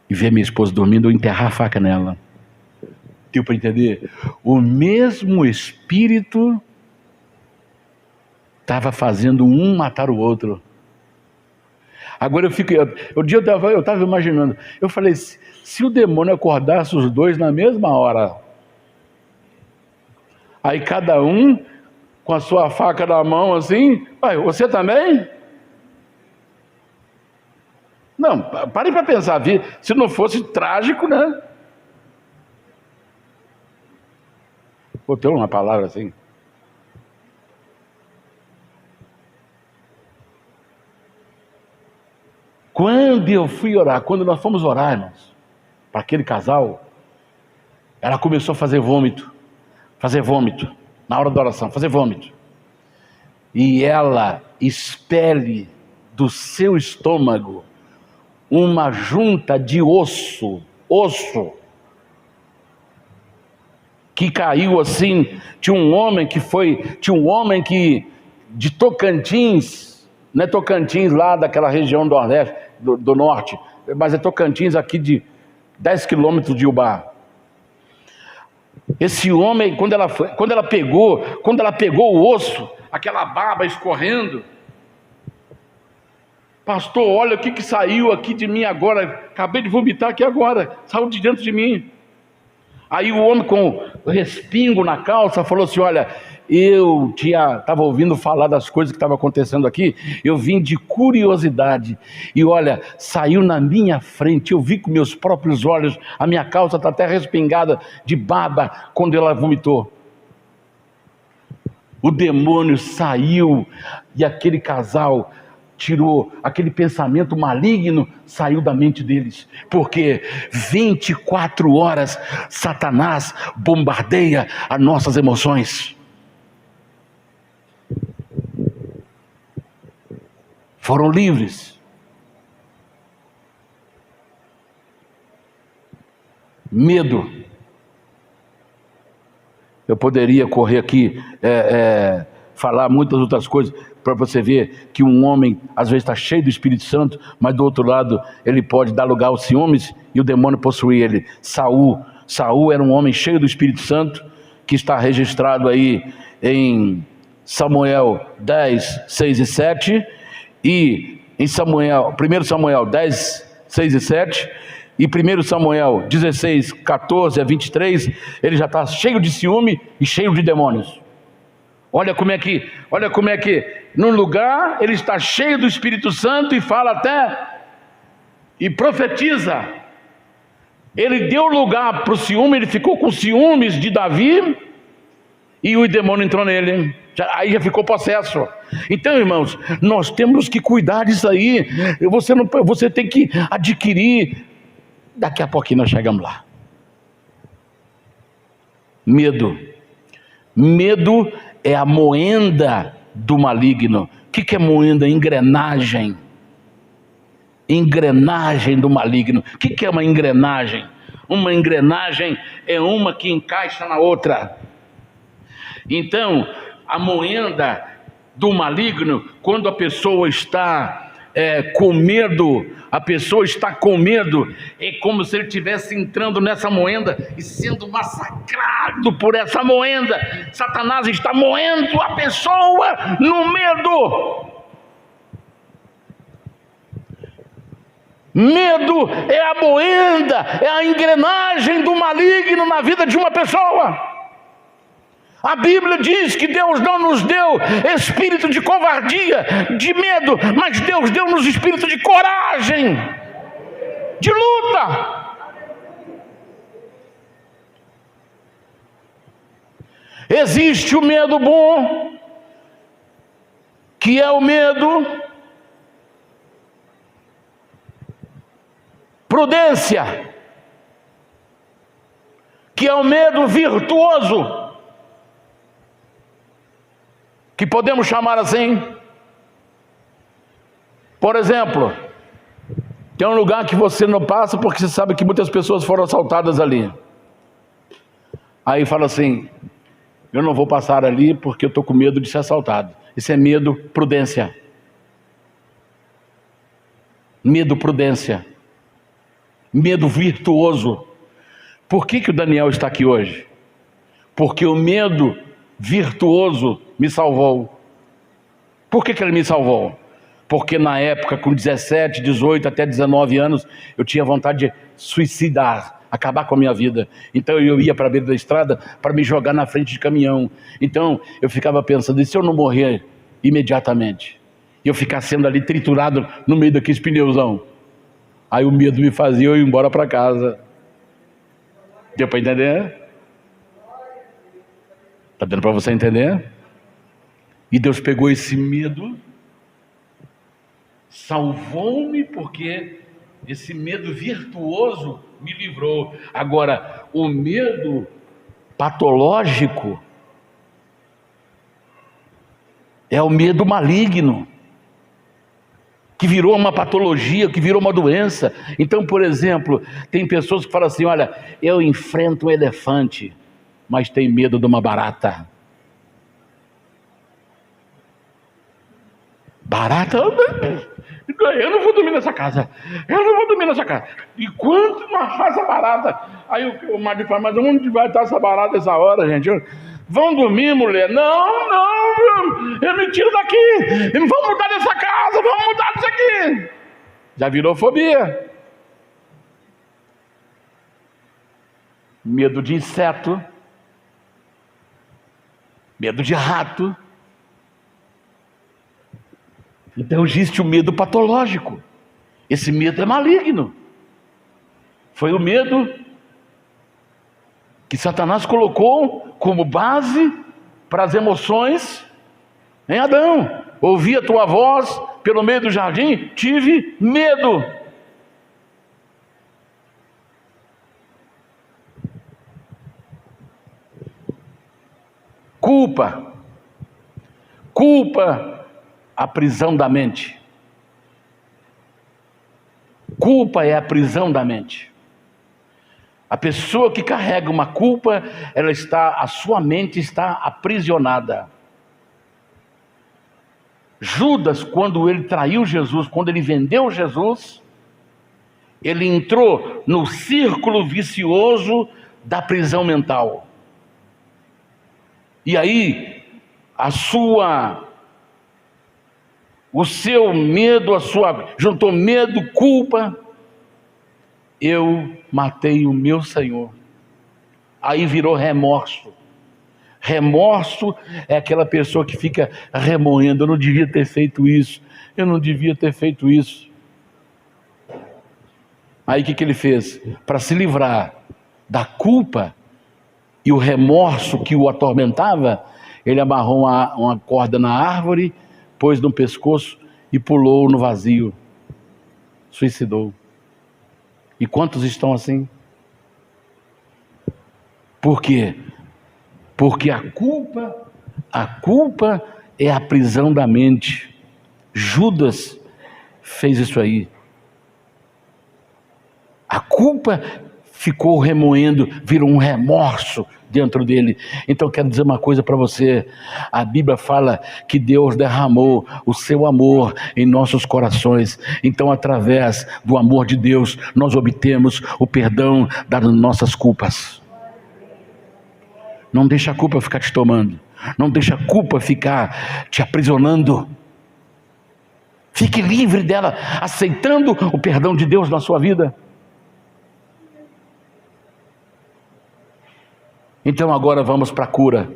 e ver minha esposa dormindo, eu enterrar a faca nela. Deu para entender? O mesmo espírito estava fazendo um matar o outro. Agora eu estava imaginando, eu falei, se o demônio acordasse os dois na mesma hora, aí cada um com a sua faca na mão assim, você também? Não, pare para pensar, se não fosse trágico, né? Vou ter uma palavra assim. Quando eu fui orar, quando nós fomos orar, irmãos, para aquele casal, ela começou a fazer vômito, na hora da oração, fazer vômito. E ela expele do seu estômago uma junta de osso, que caiu assim. Tinha um homem que de Tocantins, não é Tocantins lá daquela região do Nordeste, do Norte, mas é Tocantins aqui de 10 quilômetros de Ubá. Esse homem, quando ela pegou o osso, aquela baba escorrendo, pastor, olha o que saiu aqui de mim agora, acabei de vomitar aqui agora, saiu de dentro de mim. Aí o homem com o respingo na calça falou assim, olha, eu estava ouvindo falar das coisas que estavam acontecendo aqui, eu vim de curiosidade, e olha, saiu na minha frente, eu vi com meus próprios olhos, a minha calça está até respingada de baba quando ela vomitou. O demônio saiu, e aquele casal tirou, aquele pensamento maligno saiu da mente deles, porque 24 horas Satanás bombardeia as nossas emoções. Foram livres. Medo. Eu poderia correr aqui, falar muitas outras coisas, para você ver que um homem às vezes está cheio do Espírito Santo, mas do outro lado ele pode dar lugar aos ciúmes e o demônio possuir ele. Saul era um homem cheio do Espírito Santo, que está registrado aí em Samuel 10, 6 e 7, e em 1 Samuel 10, 6 e 7, e 1 Samuel 16, 14 a 23, ele já está cheio de ciúme e cheio de demônios. Olha como é que num lugar ele está cheio do Espírito Santo e fala até, e profetiza. Ele deu lugar para o ciúme, ele ficou com ciúmes de Davi, e o demônio entrou nele, aí já ficou possesso. Então, irmãos, nós temos que cuidar disso aí. Você tem que adquirir. Daqui a pouquinho nós chegamos lá. Medo é a moenda do maligno. O que é moenda? Engrenagem. engrenagem do maligno. O que é uma engrenagem? Uma engrenagem é uma que encaixa na outra. Então, a moenda do maligno, quando a pessoa está com medo, é como se ele estivesse entrando nessa moenda e sendo massacrado por essa moenda. Satanás está moendo a pessoa no medo. Medo é a moenda, é a engrenagem do maligno na vida de uma pessoa. A Bíblia diz que Deus não nos deu espírito de covardia, de medo, mas Deus deu-nos espírito de coragem, de luta. Existe o medo bom, que é o medo prudência, que é o medo virtuoso, que podemos chamar assim. Por exemplo, tem um lugar que você não passa porque você sabe que muitas pessoas foram assaltadas ali. Aí fala assim: eu não vou passar ali porque eu estou com medo de ser assaltado. Isso é medo, prudência. Medo, prudência. Medo virtuoso. Por que o Daniel está aqui hoje? Porque o medo virtuoso me salvou. Por que ele me salvou? Porque na época, com 17, 18 até 19 anos, eu tinha vontade de suicidar, acabar com a minha vida. Então eu ia para a beira da estrada para me jogar na frente de caminhão. Então eu ficava pensando: e se eu não morrer imediatamente? E eu ficar sendo ali triturado no meio daqueles pneuzão? Aí o medo me fazia eu ir embora para casa. Deu para entender? Está dando para você entender? E Deus pegou esse medo, salvou-me, porque esse medo virtuoso me livrou. Agora, o medo patológico é o medo maligno, que virou uma patologia, que virou uma doença. Então, por exemplo, tem pessoas que falam assim: olha, eu enfrento um elefante, mas tenho medo de uma barata. Barata? Eu não vou dormir nessa casa. Eu não vou dormir nessa casa. E quando não achar essa barata? Aí o marido fala: mas onde vai estar essa barata essa hora, gente? Vão dormir, mulher? Não, eu me tiro daqui. Vamos mudar dessa casa, vamos mudar disso aqui. Já virou fobia. Medo de inseto, medo de rato. Então existe o medo patológico. Esse medo é maligno. Foi o medo que Satanás colocou como base para as emoções em Adão. Ouvi a tua voz pelo meio do jardim, tive medo. Culpa, a prisão da mente. Culpa é a prisão da mente. A pessoa que carrega uma culpa, a sua mente está aprisionada. Judas, quando ele traiu Jesus, quando ele vendeu Jesus, ele entrou no círculo vicioso da prisão mental. E aí, o seu medo, juntou medo, culpa. Eu matei o meu Senhor. Aí virou remorso. Remorso é aquela pessoa que fica remoendo: eu não devia ter feito isso, eu não devia ter feito isso. Aí o que ele fez? Para se livrar da culpa e o remorso que o atormentava, ele amarrou uma corda na árvore, pôs no pescoço e pulou no vazio. Suicidou. E quantos estão assim? Por quê? Porque a culpa é a prisão da mente. Judas fez isso aí. A culpa ficou remoendo, virou um remorso dentro dele. Então quero dizer uma coisa para você: a Bíblia fala que Deus derramou o seu amor em nossos corações. Então, através do amor de Deus, nós obtemos o perdão das nossas culpas. Não deixa a culpa ficar te tomando, não deixa a culpa ficar te aprisionando. Fique livre dela, aceitando o perdão de Deus na sua vida. Então agora vamos para a cura.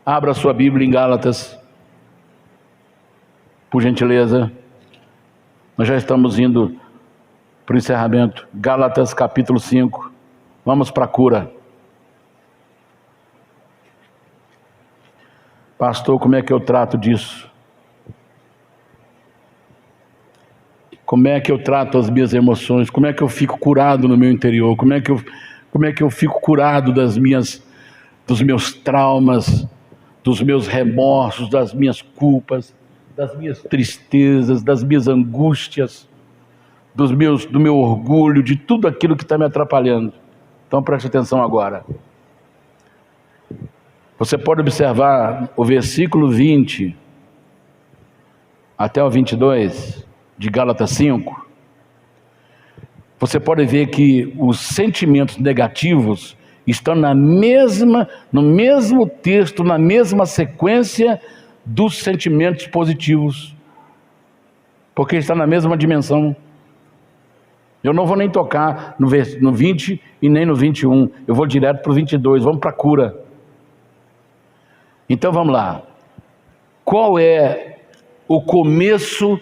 Abra a sua Bíblia em Gálatas, por gentileza. Nós já estamos indo para o encerramento. Gálatas capítulo 5. Vamos para a cura. Pastor, como é que eu trato disso? Como é que eu trato as minhas emoções? Como é que eu fico curado no meu interior? Como é que eu fico curado dos meus traumas, dos meus remorsos, das minhas culpas, das minhas tristezas, das minhas angústias, do meu orgulho, de tudo aquilo que está me atrapalhando? Então preste atenção agora. Você pode observar o versículo 20 até o 22 de Gálatas 5. Você pode ver que os sentimentos negativos estão no mesmo texto, na mesma sequência dos sentimentos positivos, porque está na mesma dimensão. Eu não vou nem tocar no 20 e nem no 21, eu vou direto para o 22, vamos para a cura. Então vamos lá. Qual é o começo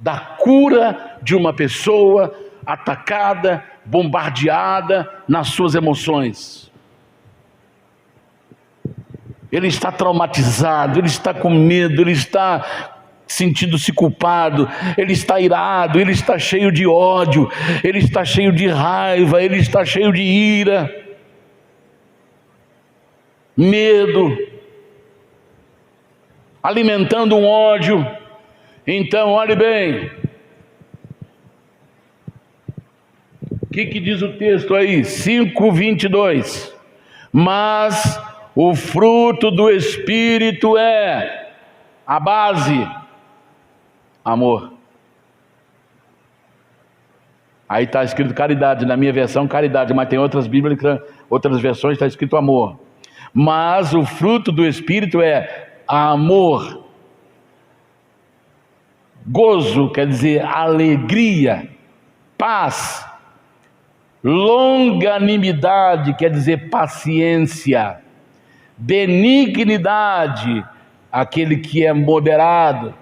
da cura de uma pessoa atacada, bombardeada nas suas emoções? Ele está traumatizado, ele está com medo, ele está sentindo-se culpado, ele está irado, ele está cheio de ódio, ele está cheio de raiva, ele está cheio de ira, medo, alimentando um ódio. Então, olhe bem, o que diz o texto aí? 5:22. Mas o fruto do Espírito é a base, amor. Aí está escrito caridade, na minha versão caridade, mas tem outras Bíblias, outras versões está escrito amor. Mas o fruto do Espírito é amor, gozo, quer dizer alegria, paz, longanimidade, quer dizer paciência, benignidade, aquele que é moderado,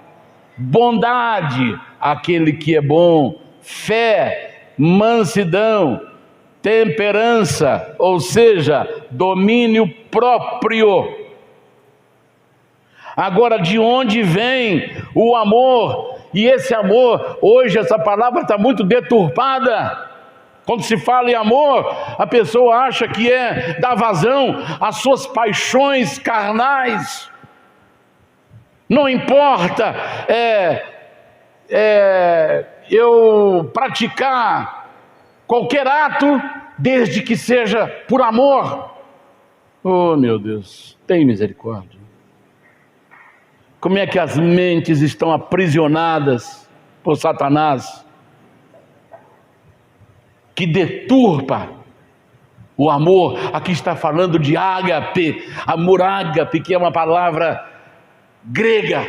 bondade, aquele que é bom, fé, mansidão, temperança, ou seja, domínio próprio. Agora, de onde vem o amor? E esse amor, hoje essa palavra está muito deturpada. Quando se fala em amor, a pessoa acha que é dar vazão às suas paixões carnais. Não importa eu praticar qualquer ato, desde que seja por amor. Oh, meu Deus, tem misericórdia. Como é que as mentes estão aprisionadas por Satanás, que deturpa o amor. Aqui está falando de ágape, amor ágape, que é uma palavra grega,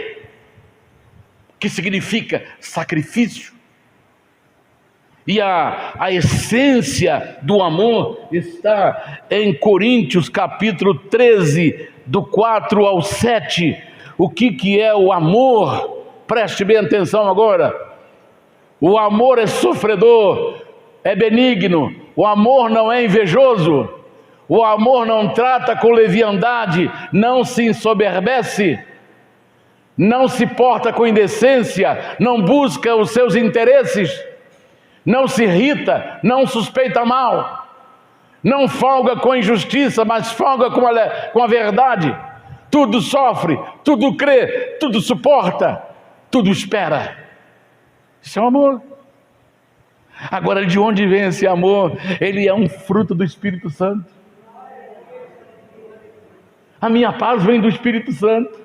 que significa sacrifício. E a essência do amor está em Coríntios capítulo 13, do 4 ao 7, O que é o amor? Preste bem atenção agora. O amor é sofredor, é benigno. O amor não é invejoso. O amor não trata com leviandade, não se ensoberbece, não se porta com indecência, não busca os seus interesses, não se irrita, não suspeita mal, não folga com a injustiça, mas folga com a verdade. Tudo sofre, tudo crê, tudo suporta, tudo espera. Isso é o amor. Agora, de onde vem esse amor? Ele é um fruto do Espírito Santo. A minha paz vem do Espírito Santo.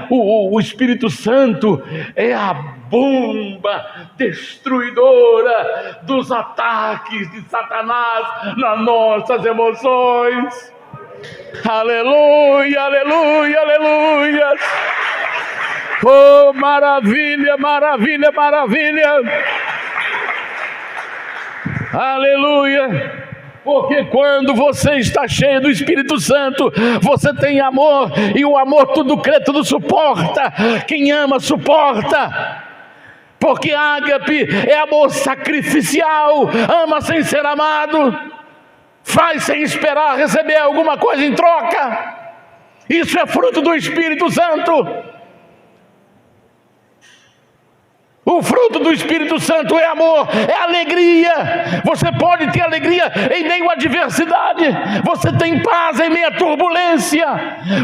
O Espírito Santo é a bomba destruidora dos ataques de Satanás nas nossas emoções. Aleluia, aleluia, aleluia. Oh, maravilha, maravilha, maravilha. Aleluia. Porque quando você está cheio do Espírito Santo, você tem amor, e o amor tudo crê, tudo suporta. Quem ama, suporta. Porque ágape é amor sacrificial, ama sem ser amado, faz sem esperar receber alguma coisa em troca. Isso é fruto do Espírito Santo. O fruto do Espírito Santo é amor, é alegria. Você pode ter alegria em meio à adversidade. Você tem paz em meio à turbulência.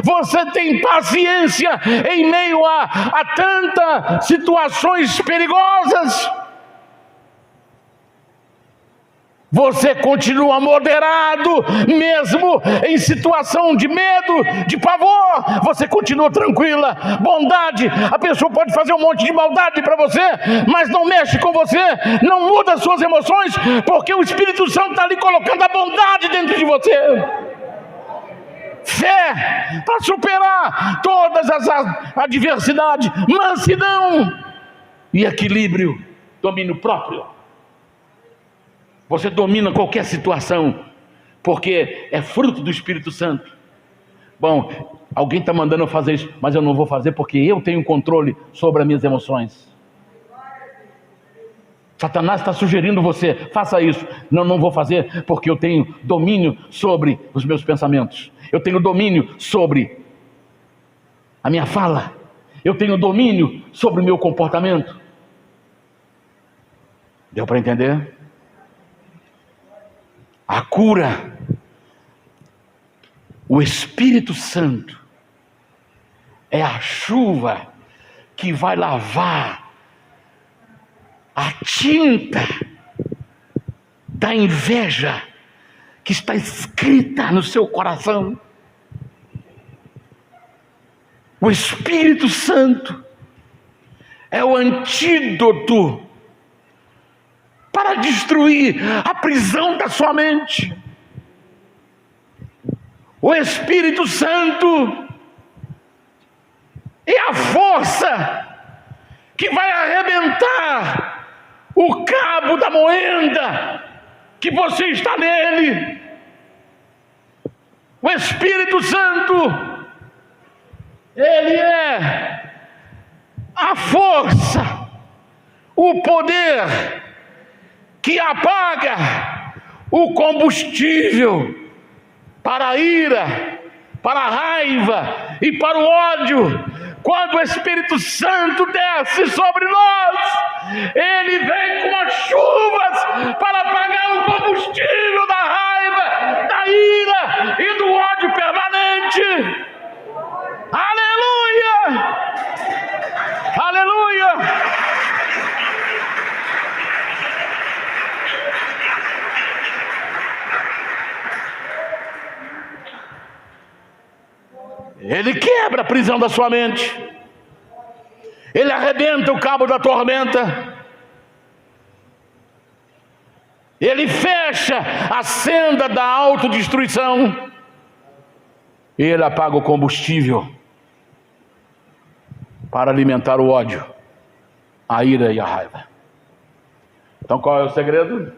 Você tem paciência em meio a tantas situações perigosas. Você continua moderado, mesmo em situação de medo, de pavor. Você continua tranquila. Bondade, a pessoa pode fazer um monte de maldade para você, mas não mexe com você, não muda as suas emoções, porque o Espírito Santo está ali colocando a bondade dentro de você. Fé para superar todas as adversidades, mansidão e equilíbrio, domínio próprio. Você domina qualquer situação, porque é fruto do Espírito Santo. Bom, alguém está mandando eu fazer isso, mas eu não vou fazer porque eu tenho controle sobre as minhas emoções. Satanás está sugerindo você, faça isso. Não vou fazer porque eu tenho domínio sobre os meus pensamentos. Eu tenho domínio sobre a minha fala. Eu tenho domínio sobre o meu comportamento. Deu para entender? A cura, o Espírito Santo é a chuva que vai lavar a tinta da inveja que está escrita no seu coração. O Espírito Santo é o antídoto para destruir a prisão da sua mente. O Espírito Santo é a força que vai arrebentar o cabo da moenda que você está nele. O Espírito Santo, ele é a força, o poder que apaga o combustível para a ira, para a raiva e para o ódio. Quando o Espírito Santo desce sobre nós, ele vem com as chuvas para apagar o combustível da raiva, da ira e do ódio permanente. Aleluia! Aleluia! Ele quebra a prisão da sua mente. Ele arrebenta o cabo da tormenta. Ele fecha a senda da autodestruição. Ele apaga o combustível para alimentar o ódio, a ira e a raiva. Então qual é o segredo?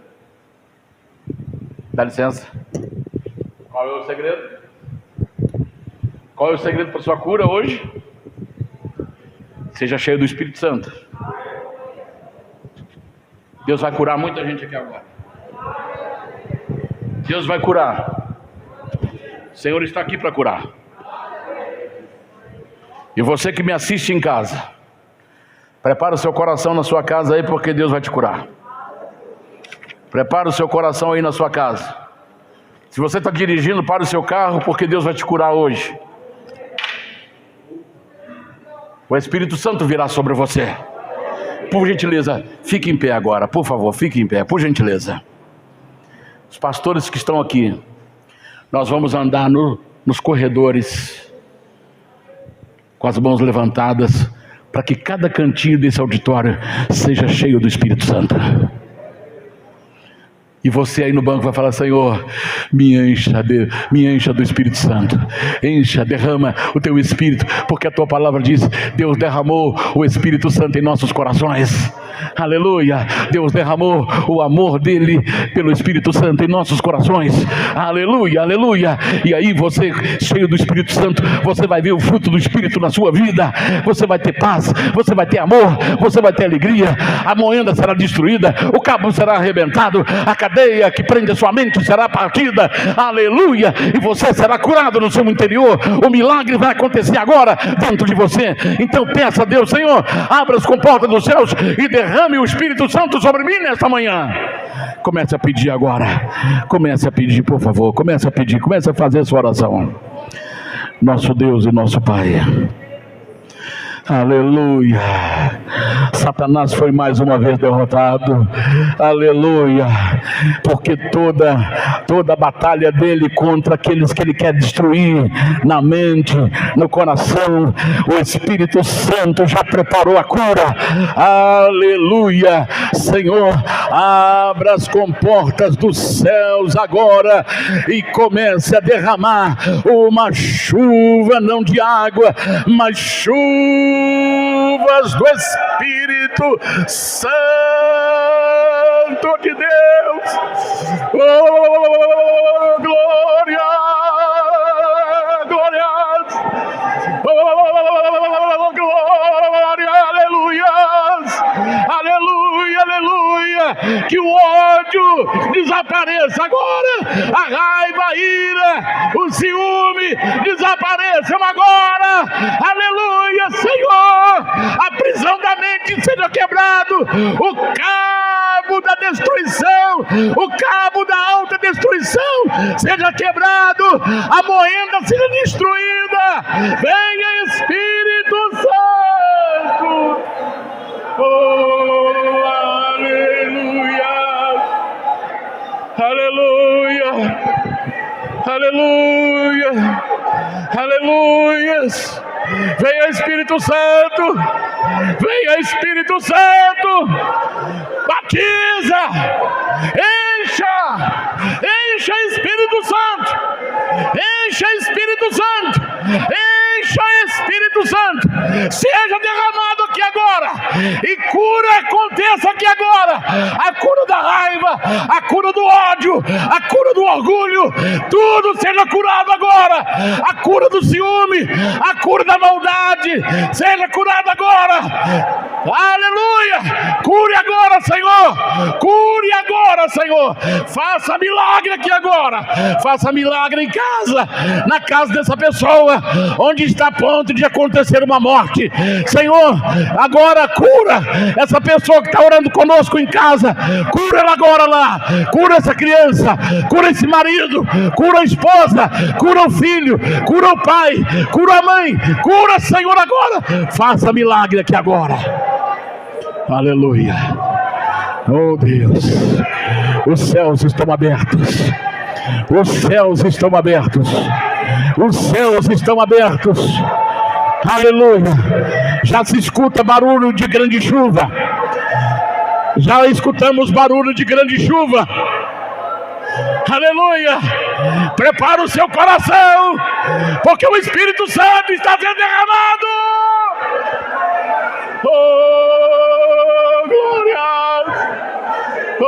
Dá licença. Qual é o segredo? Qual é o segredo para a sua cura hoje? Seja cheio do Espírito Santo. Deus vai curar muita gente aqui agora. Deus vai curar. O Senhor está aqui para curar. E você que me assiste em casa, prepara o seu coração na sua casa aí, porque Deus vai te curar. Prepara o seu coração aí na sua casa. Se você está dirigindo, para o seu carro, porque Deus vai te curar hoje. O Espírito Santo virá sobre você. Por gentileza, fique em pé agora, por favor, fique em pé, por gentileza. Os pastores que estão aqui, nós vamos andar nos corredores, com as mãos levantadas, para que cada cantinho desse auditório seja cheio do Espírito Santo. E você aí no banco vai falar: Senhor, me encha do Espírito Santo. Encha, derrama o teu Espírito, porque a tua palavra diz: Deus derramou o Espírito Santo em nossos corações. Aleluia. Deus derramou o amor dele pelo Espírito Santo em nossos corações. Aleluia, aleluia. E aí você, cheio do Espírito Santo, você vai ver o fruto do Espírito na sua vida. Você vai ter paz, você vai ter amor, você vai ter alegria. A moenda será destruída, o cabo será arrebentado, a cadeia que prende a sua mente será partida. Aleluia. E você será curado no seu interior. O milagre vai acontecer agora dentro de você. Então peça a Deus: Senhor, abra as comportas dos céus e derrame o Espírito Santo sobre mim nesta manhã. Comece a pedir agora. Comece a pedir, por favor. Comece a pedir, comece a fazer a sua oração. Nosso Deus e nosso Pai, aleluia. Satanás foi mais uma vez derrotado. Aleluia. Porque toda a batalha dele contra aqueles que ele quer destruir, na mente, no coração, o Espírito Santo já preparou a cura. Aleluia. Senhor, abra as comportas dos céus agora e comece a derramar uma chuva, não de água, mas chuvas do Espírito Santo de Deus. Oh, glória, glória, oh, glória, aleluia, aleluia, aleluia. Que o ódio desapareça agora, a raiva, a ira, o ciúme desapareçam agora. Aleluia, Senhor. A prisão da mente seja quebrado, o cabo da destruição, o cabo da alta destruição seja quebrado, a moenda seja destruída. Venha, Espírito Santo. Oh, aleluia, aleluia, aleluia, aleluia. Venha, Espírito Santo, venha, Espírito Santo, batiza, encha, Espírito Santo, encha, Espírito Santo, encha, Espírito Santo, seja derramado aqui agora, e cura aconteça aqui agora, a cura da raiva, a cura do ódio, a cura do orgulho, tudo seja curado agora, a cura do ciúme, a cura da maldade, seja curado agora. Aleluia. Cure agora, Senhor, cure agora, Senhor. Faça milagre aqui agora, faça milagre em casa, na casa dessa pessoa onde está a ponto de acontecer uma morte. Senhor, agora cura essa pessoa que está orando conosco em casa, cura ela agora lá, cura essa criança, cura esse marido, cura a esposa, cura o filho, cura o pai, cura a mãe, cura, Senhor, agora. Faça milagre aqui agora. Aleluia. Oh Deus, os céus estão abertos, os céus estão abertos, os céus estão abertos. Aleluia. Já se escuta barulho de grande chuva, já escutamos barulho de grande chuva. Aleluia. Prepara o seu coração, porque o Espírito Santo está sendo derramado. Oh, glória. Oh,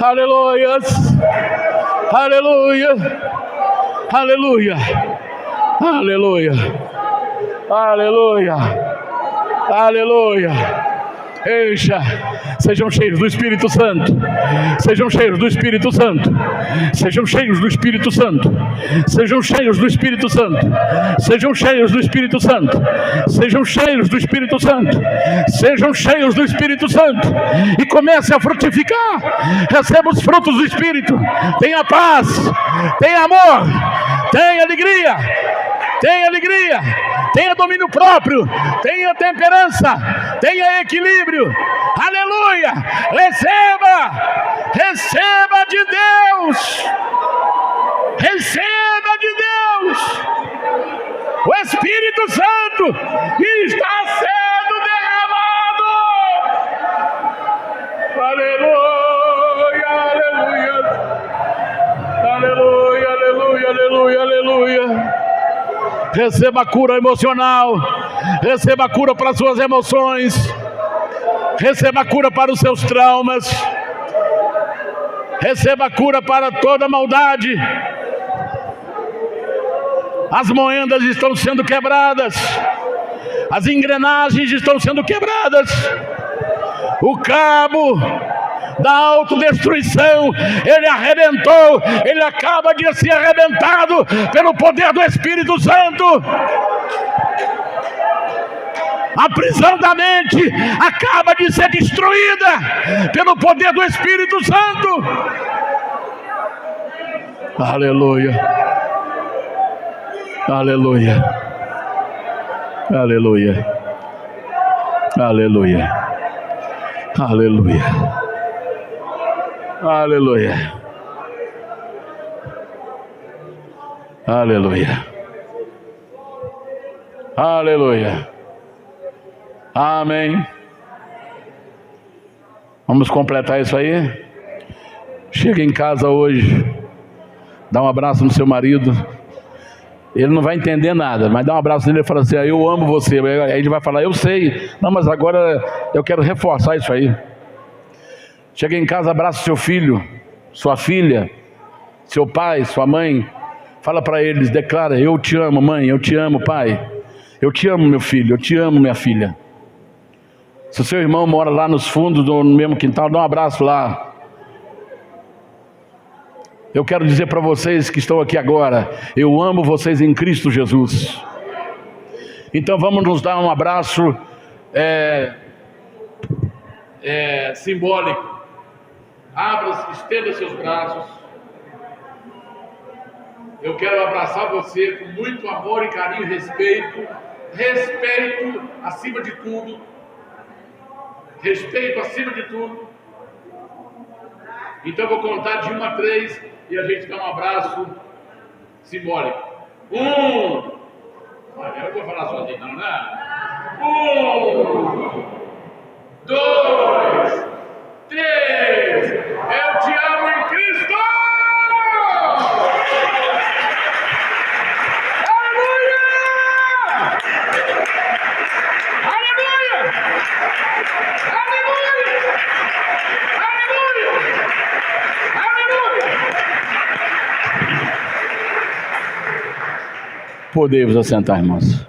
aleluia. Aleluia. Aleluia. Aleluia. Aleluia. Aleluia. Encha, sejam cheios do Espírito Santo, sejam cheios do Espírito Santo, sejam cheios do Espírito Santo, sejam cheios do Espírito Santo, sejam cheios do Espírito Santo, sejam cheios do Espírito Santo, sejam cheios do Espírito Santo, e comece a frutificar. Receba os frutos do Espírito. Tenha paz, tenha amor, tenha alegria, tenha alegria, tenha domínio próprio, tenha temperança, tenha equilíbrio. Aleluia! Receba de Deus, receba de Deus. O Espírito Santo está sendo derramado. Aleluia, aleluia, aleluia, aleluia, aleluia, aleluia. Receba a cura emocional, receba a cura para as suas emoções, receba a cura para os seus traumas, receba a cura para toda maldade. As moendas estão sendo quebradas, as engrenagens estão sendo quebradas, o cabo da autodestruição, ele arrebentou, ele acaba de ser arrebentado pelo poder do Espírito Santo. A prisão da mente acaba de ser destruída pelo poder do Espírito Santo. Aleluia. Aleluia, aleluia, aleluia, aleluia, aleluia, aleluia, aleluia, amém. Vamos completar isso aí. Chega em casa hoje, dá um abraço no seu marido. Ele não vai entender nada, mas dá um abraço nele e fala assim: eu amo você. Aí ele vai falar: eu sei, não, mas agora eu quero reforçar isso aí. Chega em casa, abraça seu filho, sua filha, seu pai, sua mãe. Fala para eles, declara: eu te amo, mãe, eu te amo, pai, eu te amo, meu filho, eu te amo, minha filha. Se o seu irmão mora lá nos fundos, no mesmo quintal, dá um abraço lá. Eu quero dizer para vocês que estão aqui agora: eu amo vocês em Cristo Jesus. Então vamos nos dar um abraço simbólico. Abra, estenda seus braços. Eu quero abraçar você com muito amor e carinho e respeito. Respeito acima de tudo. Respeito acima de tudo. Então eu vou contar de 1 a 3 e a gente dá um abraço simbólico. 1. Eu não vou falar sozinho não, né? 1, 2, 3. Eu te amo em Cristo! Aleluia! Aleluia! Aleluia! Aleluia! Podemos assentar, irmãos.